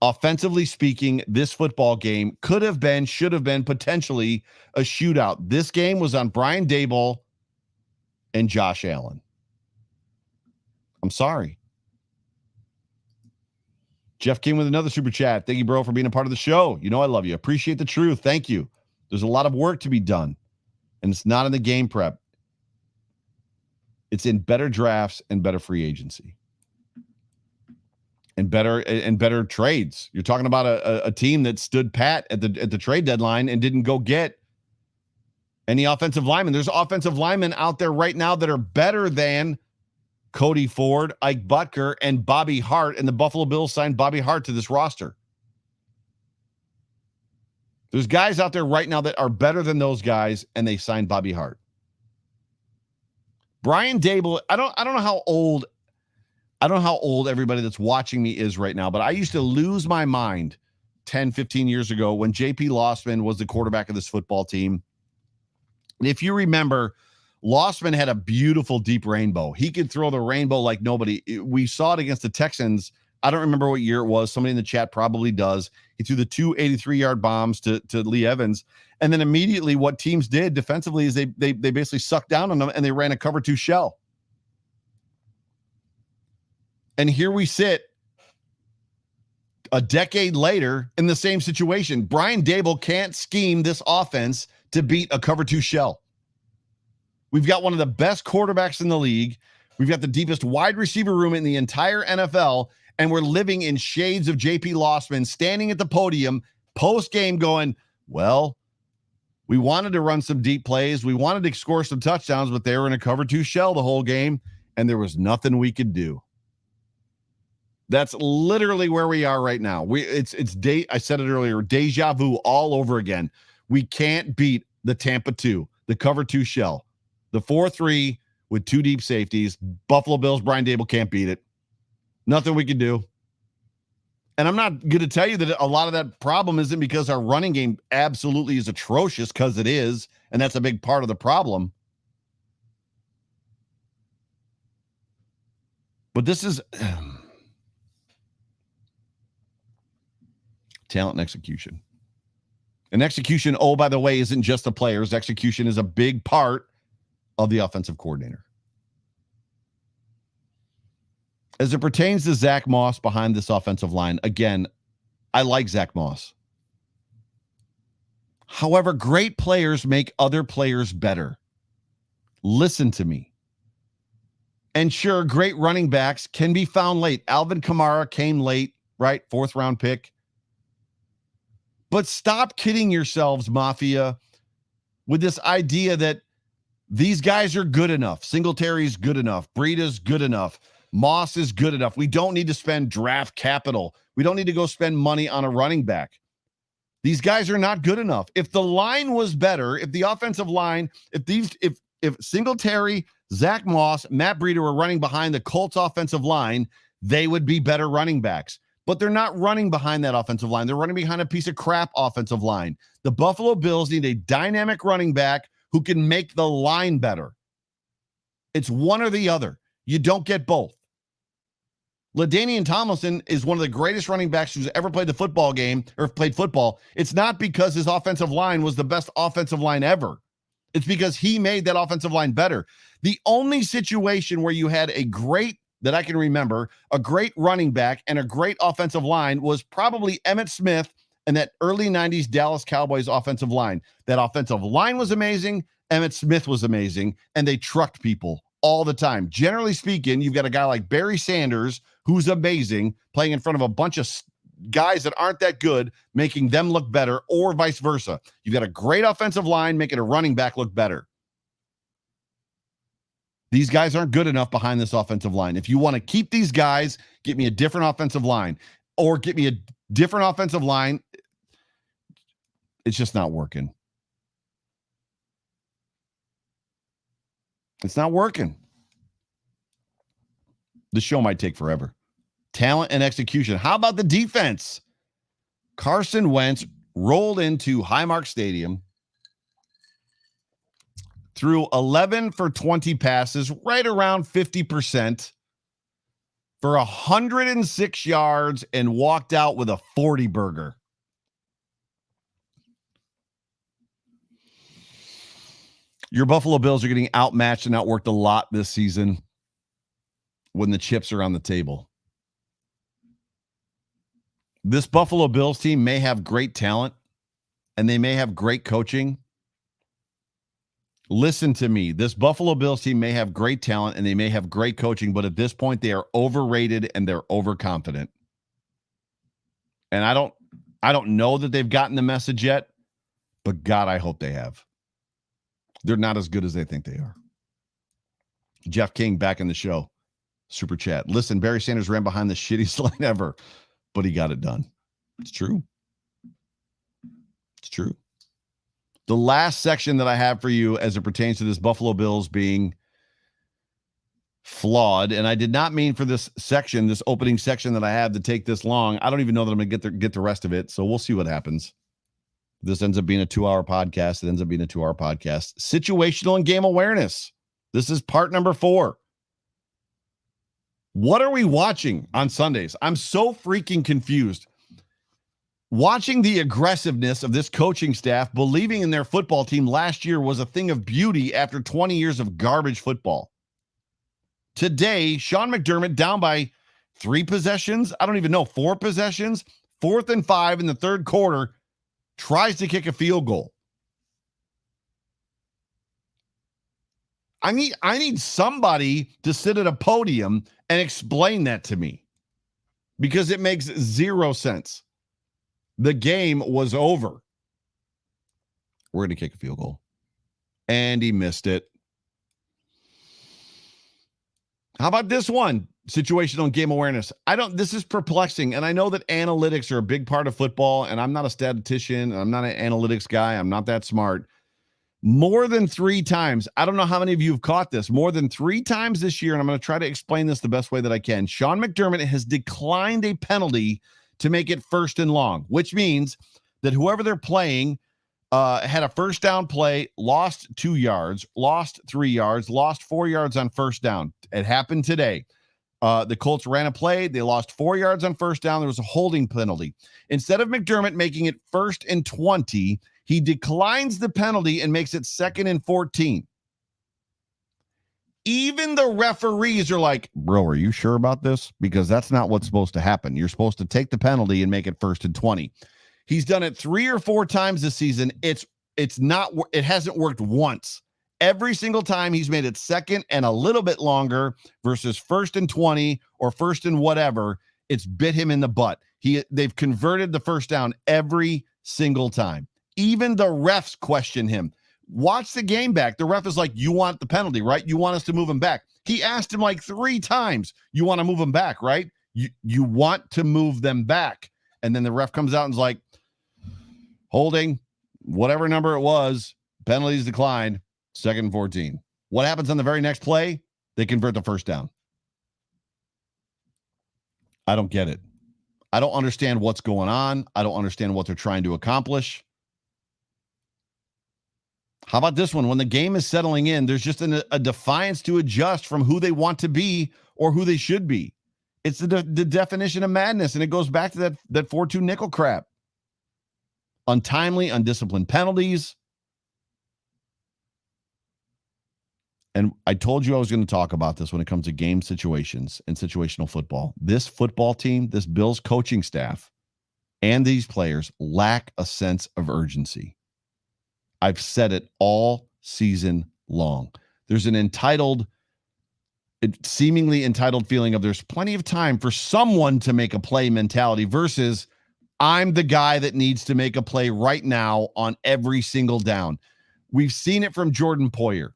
Offensively speaking, this football game could have been, should have been potentially a shootout. This game was on Brian Daboll and Josh Allen. I'm sorry. Jeff came with another super chat. Thank you, bro, for being a part of the show. You know I love you. Appreciate the truth. Thank you. There's a lot of work to be done, and it's not in the game prep. It's in better drafts and better free agency. And better trades. You're talking about a team that stood pat at the trade deadline and didn't go get any offensive linemen. There's offensive linemen out there right now that are better than Cody Ford, Ike Butker, and Bobby Hart, and the Buffalo Bills signed Bobby Hart to this roster. There's guys out there right now that are better than those guys, and they signed Bobby Hart. Brian Daboll, I don't know how old everybody that's watching me is right now, but I used to lose my mind 10, 15 years ago when J.P. Lossman was the quarterback of this football team. And if you remember, Lossman had a beautiful deep rainbow. He could throw the rainbow like nobody. We saw it against the Texans. I don't remember what year it was. Somebody in the chat probably does. He threw the 2 83-yard bombs to Lee Evans. And then immediately what teams did defensively is they basically sucked down on them and they ran a cover 2 shell. And here we sit a decade later in the same situation. Brian Daboll can't scheme this offense to beat a cover 2 shell. We've got one of the best quarterbacks in the league. We've got the deepest wide receiver room in the entire NFL, and we're living in shades of J.P. Lossman standing at the podium post-game going, well, we wanted to run some deep plays. We wanted to score some touchdowns, but they were in a cover 2 shell the whole game, and there was nothing we could do. That's literally where we are right now. I said it earlier, deja vu all over again. We can't beat the Tampa 2, the cover 2 shell. The 4-3 with 2 deep safeties. Buffalo Bills, Brian Daboll can't beat it. Nothing we can do. And I'm not going to tell you that a lot of that problem isn't because our running game absolutely is atrocious, because it is, and that's a big part of the problem. But this is talent and execution. And execution, oh, by the way, isn't just the players. Execution is a big part of the offensive coordinator. As it pertains to Zach Moss behind this offensive line, again, I like Zach Moss. However, great players make other players better. Listen to me. And sure, great running backs can be found late. Alvin Kamara came late, right? 4th round pick. But stop kidding yourselves, Mafia, with this idea that these guys are good enough. Singletary's good enough. Breida's good enough. Moss is good enough. We don't need to spend draft capital. We don't need to go spend money on a running back. These guys are not good enough. If the line was better, if the offensive line, if Singletary, Zach Moss, Matt Breida were running behind the Colts offensive line, they would be better running backs. But they're not running behind that offensive line. They're running behind a piece of crap offensive line. The Buffalo Bills need a dynamic running back who can make the line better. It's one or the other. You don't get both. LaDainian Tomlinson is one of the greatest running backs who's ever played the football game or played football. It's not because his offensive line was the best offensive line ever. It's because he made that offensive line better. The only situation where you had a great, that I can remember, a great running back and a great offensive line was probably Emmitt Smith and that early 90s Dallas Cowboys offensive line. That offensive line was amazing. Emmitt Smith was amazing, and they trucked people all the time. Generally speaking, you've got a guy like Barry Sanders, who's amazing, playing in front of a bunch of guys that aren't that good, making them look better, or vice versa. You've got a great offensive line making a running back look better. These guys aren't good enough behind this offensive line. If you want to keep these guys, get me a different offensive line, or get me a different offensive line. It's just not working. It's not working. The show might take forever. Talent and execution. How about the defense? Carson Wentz rolled into Highmark Stadium, threw 11 for 20 passes, right around 50%, for 106 yards, and walked out with a 40 burger. Your Buffalo Bills are getting outmatched and outworked a lot this season when the chips are on the table. This Buffalo Bills team may have great talent and they may have great coaching. Listen to me. This Buffalo Bills team may have great talent and they may have great coaching, but at this point they are overrated and they're overconfident. And I don't know that they've gotten the message yet, but God, I hope they have. They're not as good as they think they are. Jeff King back in the show. Super chat. Listen, Barry Sanders ran behind the shittiest line ever, but he got it done. It's true. It's true. The last section that I have for you as it pertains to this Buffalo Bills being flawed, and I did not mean for this section, this opening section that I have, to take this long. I don't even know that I'm going to get the rest of it, so we'll see what happens. This ends up being a 2-hour podcast. It ends up being a 2-hour podcast. Situational and game awareness. This is part number 4. What are we watching on Sundays? I'm so freaking confused. Watching the aggressiveness of this coaching staff, believing in their football team last year was a thing of beauty after 20 years of garbage football. Today, Sean McDermott down by 3 possessions. I don't even know, 4 possessions. 4th and 5 in the third quarter. Tries to kick a field goal. I need somebody to sit at a podium and explain that to me, because it makes 0 sense. The game was over. We're going to kick a field goal. And he missed it. How about this one? Situational and game awareness. This is perplexing. And I know that analytics are a big part of football, and I'm not a statistician. I'm not an analytics guy. I'm not that smart. More than 3 times. I don't know how many of you have caught this. More than 3 times this year, and I'm going to try to explain this the best way that I can. Sean McDermott has declined a penalty to make it 1st and long, which means that whoever they're playing had a first down play, lost 2 yards, lost 3 yards, lost 4 yards on first down. It happened today. The Colts ran a play. They lost 4 yards on first down. There was a holding penalty. Instead of McDermott making it 1st and 20, he declines the penalty and makes it 2nd and 14. Even the referees are like, bro, are you sure about this? Because that's not what's supposed to happen. You're supposed to take the penalty and make it 1st and 20. He's done it 3 or 4 times this season. It hasn't worked once. Every single time he's made it 2nd and a little bit longer versus 1st and 20 or 1st and whatever, it's bit him in the butt. They've converted the first down every single time. Even the refs question him. Watch the game back. The ref is like, you want the penalty, right? You want us to move him back. He asked him like 3 times, you want to move him back, right? You want to move them back. And then the ref comes out and is like, holding, whatever number it was, penalties declined, 2nd and 14. What happens on the very next play? They convert the first down. I don't get it. I don't understand what's going on. I don't understand what they're trying to accomplish. How about this one? When the game is settling in, there's just a defiance to adjust from who they want to be or who they should be. It's the definition of madness, and it goes back to that 4-2 nickel crap. Untimely, undisciplined penalties. And I told you I was going to talk about this when it comes to game situations and situational football. This football team, this Bills coaching staff, and these players lack a sense of urgency. I've said it all season long. There's an seemingly entitled feeling of there's plenty of time for someone to make a play mentality versus I'm the guy that needs to make a play right now on every single down. We've seen it from Jordan Poyer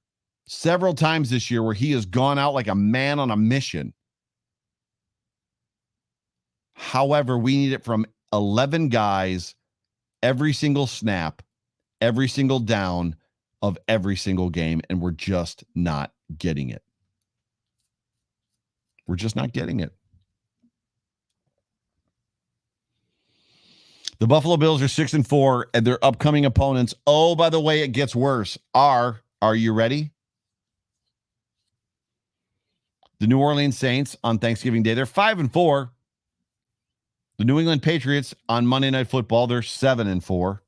several times this year where he has gone out like a man on a mission. However, we need it from 11 guys every single snap, every single down of every single game, and we're just not getting it. We're just not getting it. The Buffalo Bills are 6-4, and their upcoming opponents, oh, by the way, it gets worse, are you ready? The New Orleans Saints on Thanksgiving Day, they're 5-4. The New England Patriots on Monday Night Football, they're 7-4.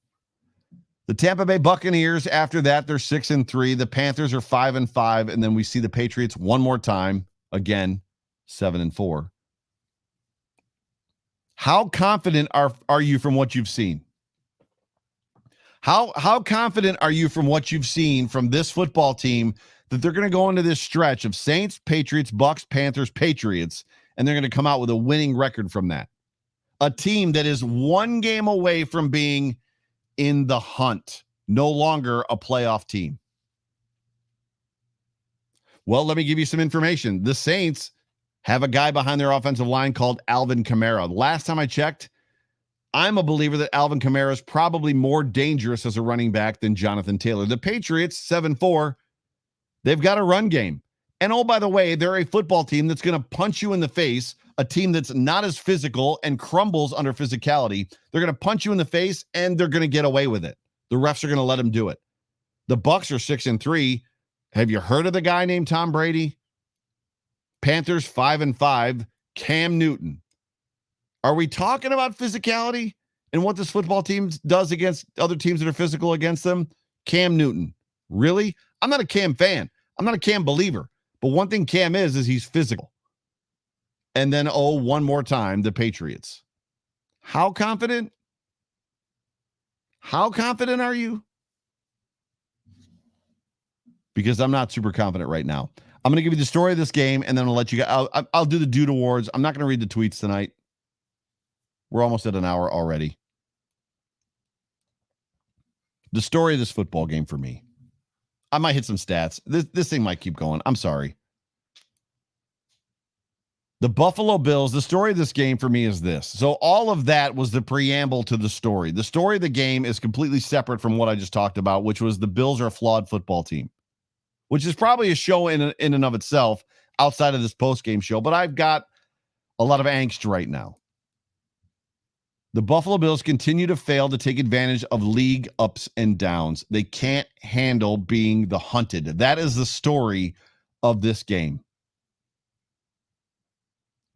The Tampa Bay Buccaneers, after that, they're 6-3. The Panthers are 5-5, and then we see the Patriots one more time, again, 7-4. How confident are you from what you've seen? How confident are you from what you've seen from this football team that they're going to go into this stretch of Saints, Patriots, Bucks, Panthers, Patriots, and they're going to come out with a winning record from that? A team that is one game away from being in the hunt, no longer a playoff team. Well, let me give you some information. The Saints have a guy behind their offensive line called Alvin Kamara. Last time I checked, I'm a believer that Alvin Kamara is probably more dangerous as a running back than Jonathan Taylor. The Patriots, 7-4, they've got a run game. And oh, by the way, they're a football team that's going to punch you in the face, a team that's not as physical and crumbles under physicality. They're going to punch you in the face, and they're going to get away with it. The refs are going to let them do it. The Bucks are 6-3. Have you heard of the guy named Tom Brady? Panthers 5-5, Cam Newton. Are we talking about physicality and what this football team does against other teams that are physical against them? Cam Newton. Really? I'm not a Cam fan. I'm not a Cam believer. But one thing Cam is he's physical. And then, one more time, the Patriots. How confident? How confident are you? Because I'm not super confident right now. I'm going to give you the story of this game, and then I'll let you go. I'll do the Dude Awards. I'm not going to read the tweets tonight. We're almost at an hour already. The story of this football game for me. I might hit some stats. This thing might keep going. I'm sorry. The Buffalo Bills, the story of this game for me is this. So all of that was the preamble to the story. The story of the game is completely separate from what I just talked about, which was the Bills are a flawed football team, which is probably a show in and of itself outside of this post-game show. But I've got a lot of angst right now. The Buffalo Bills continue to fail to take advantage of league ups and downs. They can't handle being the hunted. That is the story of this game.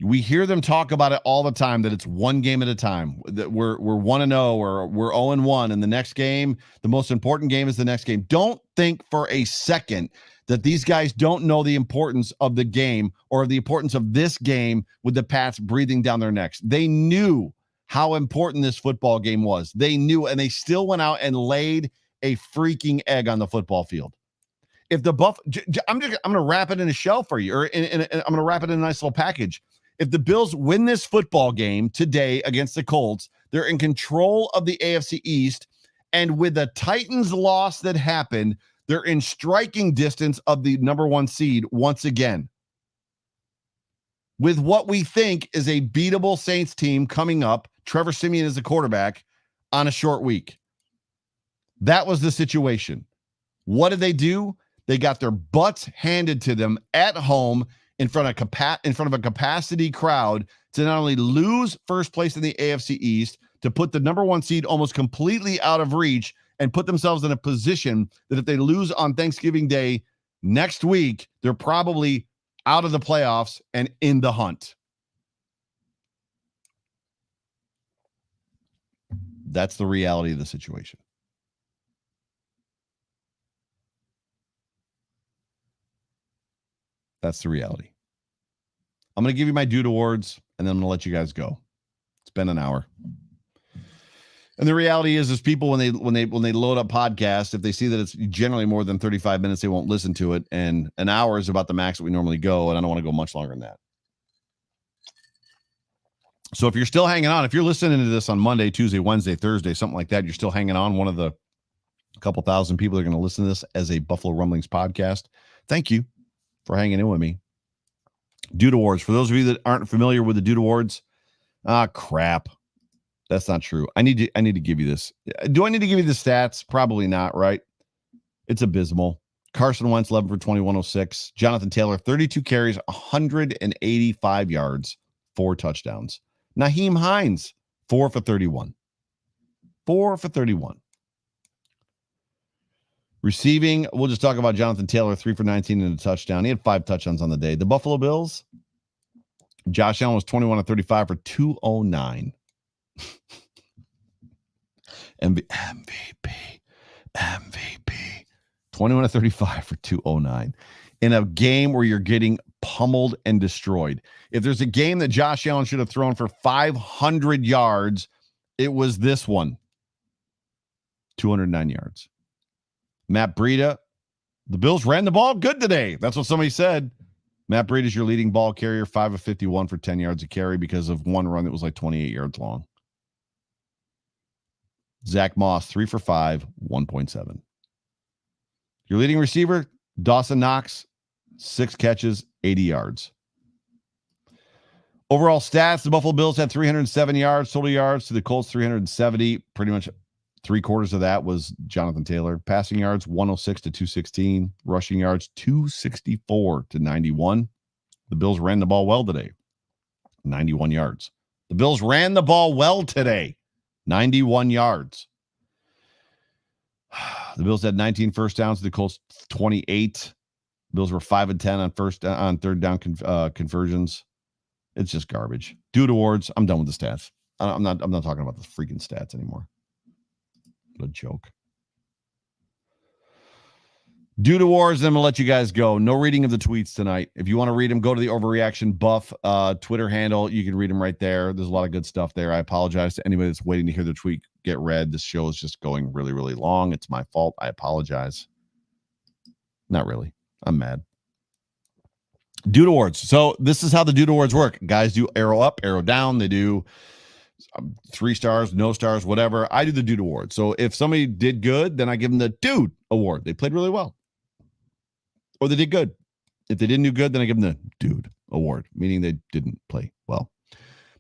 We hear them talk about it all the time, that it's one game at a time, that we're 1-0 or we're 0-1, and the next game, the most important game is the next game. Don't think for a second that these guys don't know the importance of the game or the importance of this game with the Pats breathing down their necks. They knew how important this football game was. They knew, and they still went out and laid a freaking egg on the football field. If the I'm going to wrap it in a shell for you, or I'm going to wrap it in a nice little package. If the Bills win this football game today against the Colts, they're in control of the AFC East, and with the Titans loss that happened, they're in striking distance of the number 1 seed once again. With what we think is a beatable Saints team coming up, Trevor Siemian is the quarterback on a short week. That was the situation. What did they do? They got their butts handed to them at home in front of a capacity crowd to not only lose first place in the AFC East, to put the number 1 seed almost completely out of reach and put themselves in a position that if they lose on Thanksgiving Day next week, they're probably out of the playoffs and in the hunt. That's the reality of the situation. That's the reality. I'm going to give you my Dude Awards, and then I'm going to let you guys go. It's been an hour. And the reality is people, when they load up podcasts, if they see that it's generally more than 35 minutes, they won't listen to it. And an hour is about the max that we normally go, and I don't want to go much longer than that. So if you're still hanging on, if you're listening to this on Monday, Tuesday, Wednesday, Thursday, something like that, you're still hanging on, one of the couple thousand people that are going to listen to this as a Buffalo Rumblings podcast, thank you for hanging in with me. Dude Awards. For those of you that aren't familiar with the Dude Awards, crap. That's not true. I need to give you this. Do I need to give you the stats? Probably not, right? It's abysmal. Carson Wentz, 11 for 20, 106. Jonathan Taylor, 32 carries, 185 yards, 4 touchdowns. Naheem Hines, 4 for 31. 4 for 31. Receiving, we'll just talk about Jonathan Taylor, 3 for 19 and a touchdown. He had 5 touchdowns on the day. The Buffalo Bills, Josh Allen was 21 of 35 for 209. MVP. 21 of 35 for 209 in a game where you're getting pummeled and destroyed. If there's a game that Josh Allen should have thrown for 500 yards, it was this one. 209 yards. Matt Breida, the Bills ran the ball good today. That's what somebody said. Matt Breida is your leading ball carrier, 5 of 51 for 10 yards a carry because of one run that was like 28 yards long. Zach Moss, 3 for 5, 1.7. Your leading receiver, Dawson Knox, 6 catches, 80 yards. Overall stats, the Buffalo Bills had 307 yards, total yards to the Colts, 370. Pretty much 3/4 of that was Jonathan Taylor. Passing yards, 106 to 216. Rushing yards, 264 to 91. The Bills ran the ball well today, 91 yards. The Bills ran the ball well today, 91 yards. The Bills had 19 first downs. The Colts 28. Bills were 5 and 10 on third down conversions. It's just garbage. Dude Awards. I'm done with the stats. I'm not talking about the freaking stats anymore. What a joke. Dude Awards. Then I'm gonna let you guys go. No reading of the tweets tonight. If you want to read them, go to the Overreaction Buff Twitter handle. You can read them right there. There's a lot of good stuff there. I apologize to anybody that's waiting to hear the tweet get read. This show is just going really, really long. It's my fault. I apologize. Not really. I'm mad. Dude Awards. So this is how the Dude Awards work. Guys do arrow up, arrow down. They do 3 stars, no stars, whatever. I do the Dude Award. So if somebody did good, then I give them the Dude Award. They played really well. Or they did good. If they didn't do good, then I give them the Dude Award, meaning they didn't play well.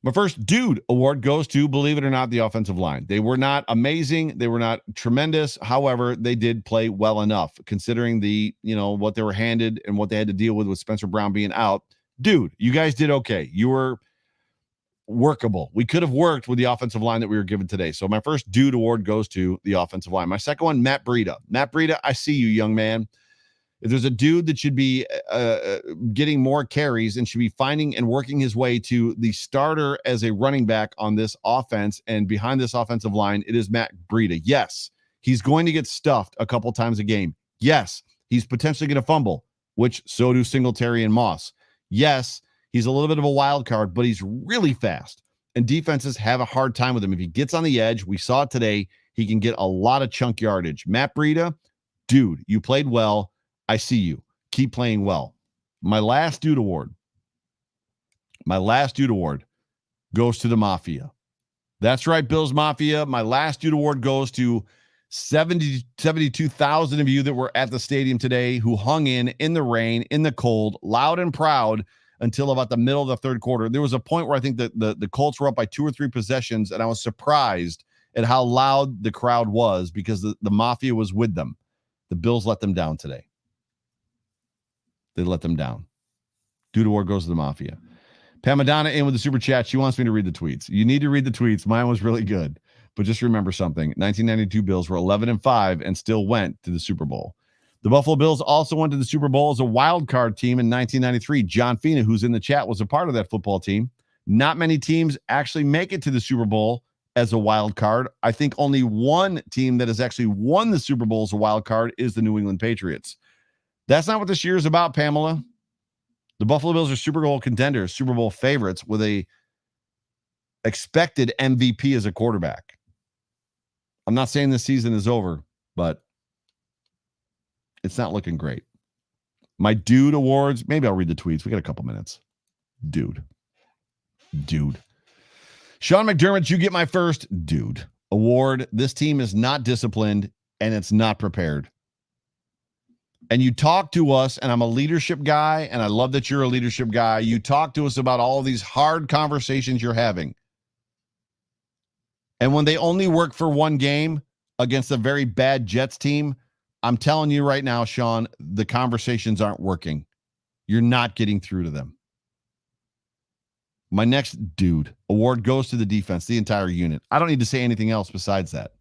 My first Dude Award goes to, believe it or not, the offensive line. They were not amazing. They were not tremendous. However, they did play well enough, considering the, what they were handed and what they had to deal with Spencer Brown being out. Dude, you guys did okay. You were workable. We could have worked with the offensive line that we were given today. So my first Dude Award goes to the offensive line. My second one, Matt Breida. Matt Breida, I see you, young man. If there's a dude that should be getting more carries and should be finding and working his way to the starter as a running back on this offense and behind this offensive line, it is Matt Breida. Yes, he's going to get stuffed a couple times a game. Yes, he's potentially going to fumble, which so do Singletary and Moss. Yes, he's a little bit of a wild card, but he's really fast, and defenses have a hard time with him. If he gets on the edge, we saw it today, he can get a lot of chunk yardage. Matt Breida, dude, you played well. I see you. Keep playing well. My last Dude Award goes to the Mafia. That's right, Bills Mafia. My last Dude Award goes to 72,000 of you that were at the stadium today who hung in the rain, in the cold, loud and proud until about the middle of the third quarter. There was a point where I think that the Colts were up by 2 or 3 possessions, and I was surprised at how loud the crowd was because the Mafia was with them. The Bills let them down today. They let them down. Dude Award goes to the Mafia. Pam Madonna in with the super chat. She wants me to read the tweets. You need to read the tweets. Mine was really good. But just remember something. 1992 Bills were 11-5 and still went to the Super Bowl. The Buffalo Bills also went to the Super Bowl as a wild card team in 1993. John Fina, who's in the chat, was a part of that football team. Not many teams actually make it to the Super Bowl as a wild card. I think only one team that has actually won the Super Bowl as a wild card is the New England Patriots. That's not what this year is about, Pamela. The Buffalo Bills are Super Bowl contenders, Super Bowl favorites with a expected MVP as a quarterback. I'm not saying this season is over, but it's not looking great. My Dude Awards, maybe I'll read the tweets. We got a couple minutes. Dude. Sean McDermott, you get my first dude award. This team is not disciplined and it's not prepared. And you talk to us, and I'm a leadership guy, and I love that you're a leadership guy. You talk to us about all these hard conversations you're having. And when they only work for one game against a very bad Jets team, I'm telling you right now, Sean, the conversations aren't working. You're not getting through to them. My next dude award goes to the defense, the entire unit. I don't need to say anything else besides that.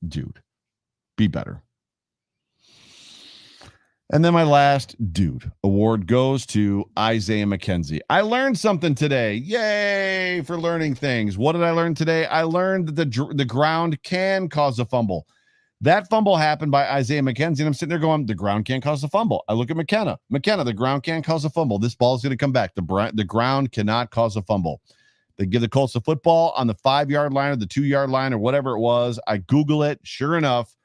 Dude, be better. And then my last dude award goes to Isaiah McKenzie. I learned something today. Yay for learning things. What did I learn today? I learned that the ground can cause a fumble. That fumble happened by Isaiah McKenzie, and I'm sitting there going, the ground can't cause a fumble. I look at McKenna. McKenna, the ground can't cause a fumble. This ball is going to come back. The ground cannot cause a fumble. They give the Colts the football on the 5-yard line or the 2-yard line or whatever it was. I Google it. Sure enough,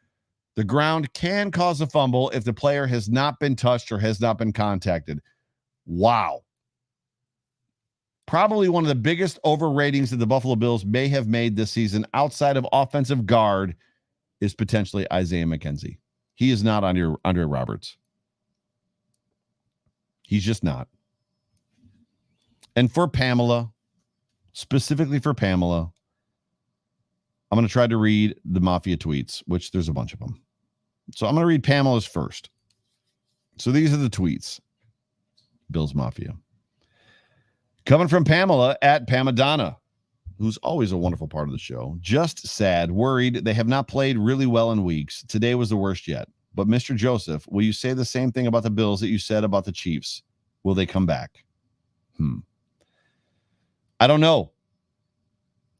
the ground can cause a fumble if the player has not been touched or has not been contacted. Wow. Probably one of the biggest overratings that the Buffalo Bills may have made this season outside of offensive guard is potentially Isaiah McKenzie. He is not Andre Roberts. He's just not. And for Pamela, specifically for Pamela, I'm going to try to read the Mafia tweets, which there's a bunch of them. So I'm going to read Pamela's first. So these are the tweets. Bills Mafia. Coming from Pamela at Pamadonna, who's always a wonderful part of the show. Just sad, worried. They have not played really well in weeks. Today was the worst yet. But Mr. Joseph, will you say the same thing about the Bills that you said about the Chiefs? Will they come back? I don't know.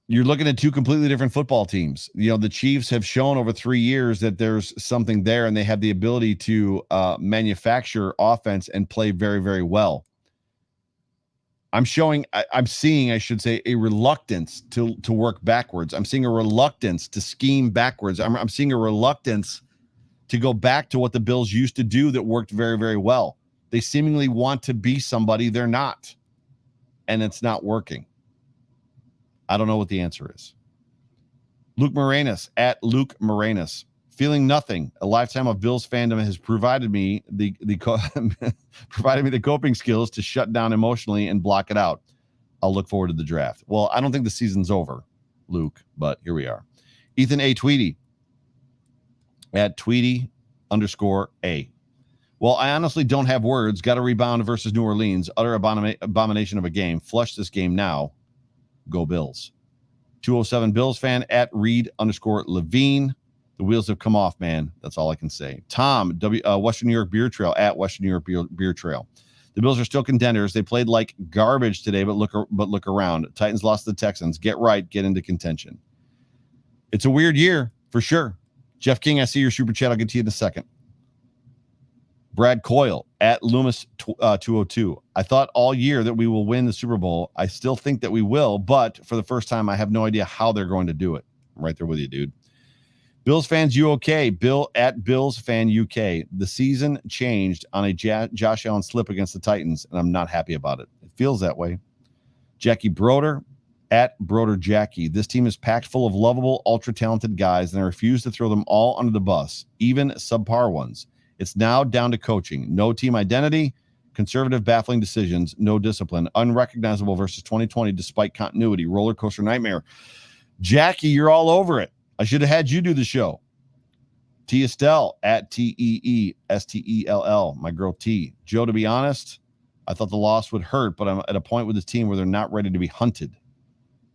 You're looking at two completely different football teams. You know, the Chiefs have shown over 3 years that there's something there, and they have the ability to manufacture offense and play very, very well. I'm seeing, I should say, a reluctance to work backwards. I'm seeing a reluctance to scheme backwards. I'm seeing a reluctance to go back to what the Bills used to do that worked very, very well. They seemingly want to be somebody they're not, and it's not working. I don't know what the answer is. Luke Moranis at Luke Moranis. Feeling nothing. A lifetime of Bills fandom has provided me provided me the coping skills to shut down emotionally and block it out. I'll look forward to the draft. Well, I don't think the season's over, Luke, but here we are. Ethan A. Tweedy at Tweedy_A. Well, I honestly don't have words. Got a rebound versus New Orleans. Utter abomination of a game. Flush this game now. Go Bills. 207 Bills fan at Reed_Levine. The wheels have come off, man. That's all I can say. Tom, Western New York Beer Trail at Western New York Beer Trail. The Bills are still contenders. They played like garbage today, but look around. Titans lost to the Texans. Get right, get into contention. It's a weird year for sure. Jeff King, I see your super chat. I'll get to you in a second. Brad Coyle at Loomis 202. I thought all year that we will win the Super Bowl. I still think that we will, but for the first time, I have no idea how they're going to do it. I'm right there with you, dude. Bills fans UK. Bill at Bills fan UK. The season changed on a Josh Allen slip against the Titans, and I'm not happy about it. It feels that way. Jackie Broder at Broder Jackie. This team is packed full of lovable, ultra-talented guys, and I refuse to throw them all under the bus, even subpar ones. It's now down to coaching. No team identity, conservative, baffling decisions, no discipline, unrecognizable versus 2020 despite continuity, roller coaster nightmare. Jackie, you're all over it. I should have had you do the show. T. Estelle at TEESTELL, my girl T. Joe, to be honest, I thought the loss would hurt, but I'm at a point with this team where they're not ready to be hunted.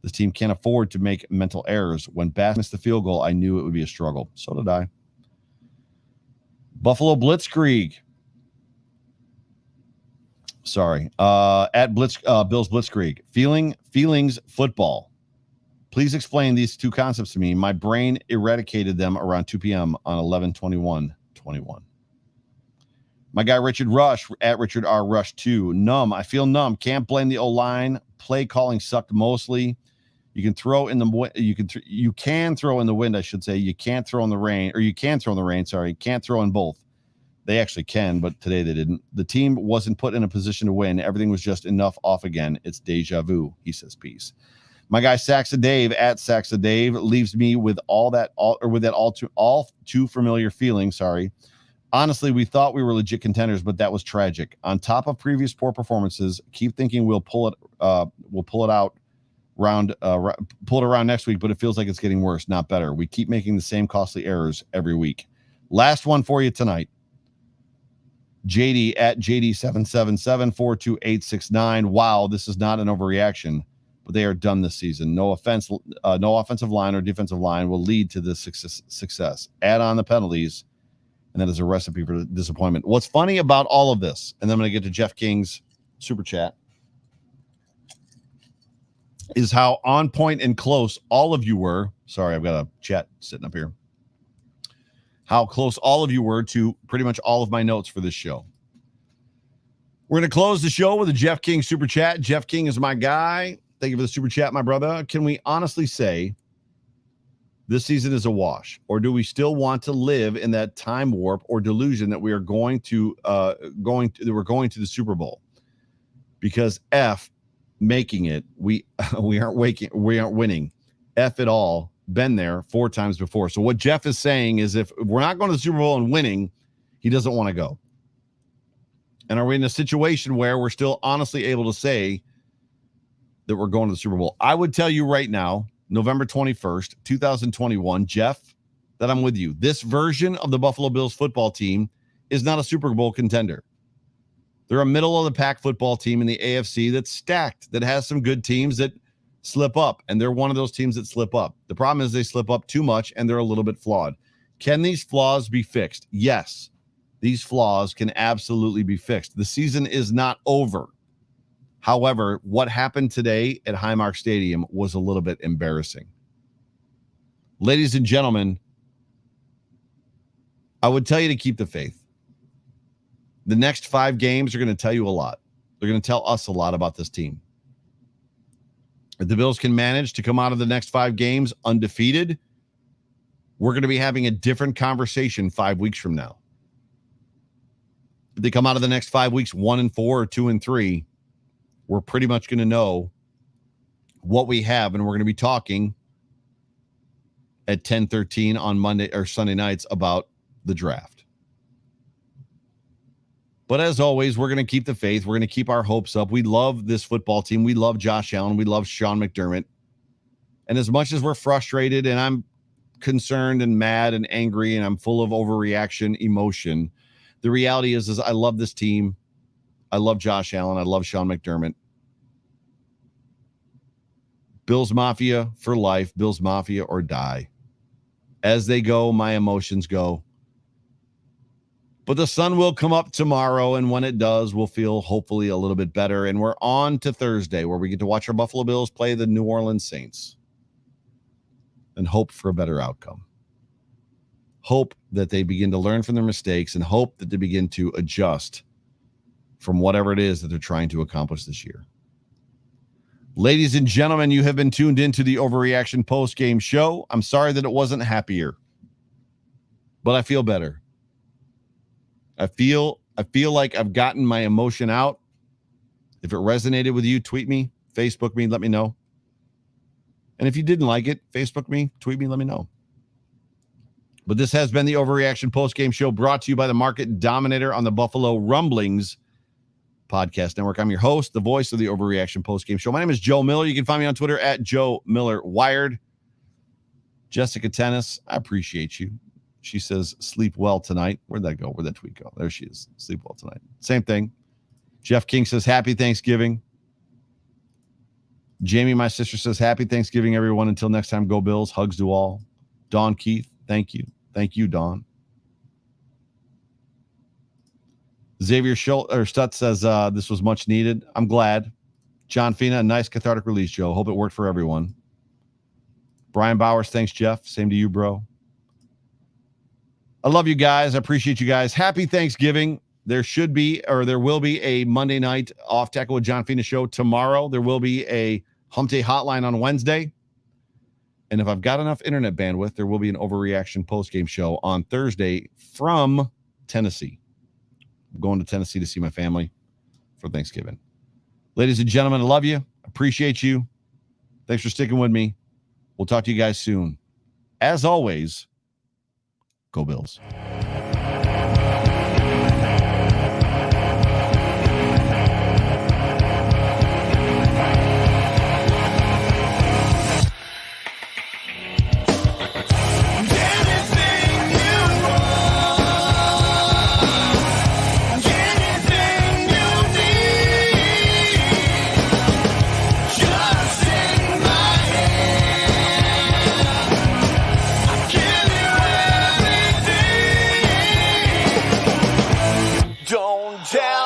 This team can't afford to make mental errors. When Bass missed the field goal, I knew it would be a struggle. So did I. Buffalo Blitzkrieg. Sorry. At Bills Blitzkrieg. Feelings football. Please explain these two concepts to me. My brain eradicated them around 2 p.m. on 11/21/21. My guy Richard Rush at Richard R. Rush 2. Numb. I feel numb. Can't blame the O-line. Play calling sucked mostly. You can throw in the you can throw in the wind, I should say. You can't throw in the rain, or you can throw in the rain. Sorry, can't throw in both. They actually can, but today they didn't. The team wasn't put in a position to win. Everything was just enough off again. It's deja vu. He says peace. My guy Saxa Dave at Saxa Dave leaves me with all too familiar feeling. Sorry. Honestly, we thought we were legit contenders, but that was tragic. On top of previous poor performances, keep thinking we'll pull it around next week, but it feels like it's getting worse, not better. We keep making the same costly errors every week. Last one for you tonight. JD at JD777-42869. Wow, this is not an overreaction, but they are done this season. No offense, no offensive line or defensive line will lead to this success. Add on the penalties, and that is a recipe for disappointment. What's funny about all of this, and then I'm going to get to Jeff King's super chat, is how on point and close all of you were. Sorry, I've got a chat sitting up here. How close all of you were to pretty much all of my notes for this show. We're going to close the show with a Jeff King super chat. Jeff King is my guy. Thank you for the super chat, my brother. Can we honestly say this season is a wash, or do we still want to live in that time warp or delusion that we are going to the Super Bowl? Because F making it, we aren't winning. F it all. Been there 4 times before. So what Jeff is saying is, if we're not going to the Super Bowl and winning, he doesn't want to go. And are we in a situation where we're still honestly able to say that we're going to the Super Bowl? I would tell you right now, November 21st, 2021, Jeff, that I'm with you. This version of the Buffalo Bills football team is not a Super Bowl contender. They're a middle-of-the-pack football team in the AFC that's stacked, that has some good teams that slip up, and they're one of those teams that slip up. The problem is they slip up too much, and they're a little bit flawed. Can these flaws be fixed? Yes, these flaws can absolutely be fixed. The season is not over. However, what happened today at Highmark Stadium was a little bit embarrassing. Ladies and gentlemen, I would tell you to keep the faith. The next 5 games are going to tell you a lot. They're going to tell us a lot about this team. If the Bills can manage to come out of the next 5 games undefeated, we're going to be having a different conversation 5 weeks from now. If they come out of the next 5 weeks 1-4 or 2-3, we're pretty much going to know what we have, and we're going to be talking at 10:13 on Monday or Sunday nights about the draft. But as always, we're going to keep the faith. We're going to keep our hopes up. We love this football team. We love Josh Allen. We love Sean McDermott. And as much as we're frustrated and I'm concerned and mad and angry and I'm full of overreaction emotion, the reality is I love this team. I love Josh Allen. I love Sean McDermott. Bills Mafia for life. Bills Mafia or die. As they go, my emotions go. But the sun will come up tomorrow, and when it does, we'll feel hopefully a little bit better. And we're on to Thursday, where we get to watch our Buffalo Bills play the New Orleans Saints and hope for a better outcome. Hope that they begin to learn from their mistakes and hope that they begin to adjust from whatever it is that they're trying to accomplish this year. Ladies and gentlemen, you have been tuned into the Overreaction post-game show. I'm sorry that it wasn't happier, but I feel better. I feel like I've gotten my emotion out. If it resonated with you, tweet me, Facebook me, let me know. And if you didn't like it, Facebook me, tweet me, let me know. But this has been the Overreaction post-game show, brought to you by the market dominator on the Buffalo Rumblings podcast network. I'm your host, the voice of the Overreaction post-game show. My name is Joe Miller. You can find me on Twitter at Joe Miller Wired. Jessica Tennis, I appreciate you. She says, sleep well tonight. Where'd that go? Where'd that tweet go? There she is. Sleep well tonight. Same thing. Jeff King says, happy Thanksgiving. Jamie, my sister, says, happy Thanksgiving, everyone. Until next time, go Bills. Hugs to all. Dawn Keith, thank you. Thank you, Dawn. Xavier Stutz says, this was much needed. I'm glad. John Fina, a nice cathartic release, Joe. Hope it worked for everyone. Brian Bowers, thanks, Jeff. Same to you, bro. I love you guys. I appreciate you guys. Happy Thanksgiving. There will be a Monday night Off Tackle with John Fina show tomorrow. There will be a Hump Day Hotline on Wednesday. And if I've got enough internet bandwidth, there will be an Overreaction postgame show on Thursday from Tennessee. I'm going to Tennessee to see my family for Thanksgiving. Ladies and gentlemen, I love you. Appreciate you. Thanks for sticking with me. We'll talk to you guys soon. As always, go Bills. Don't tell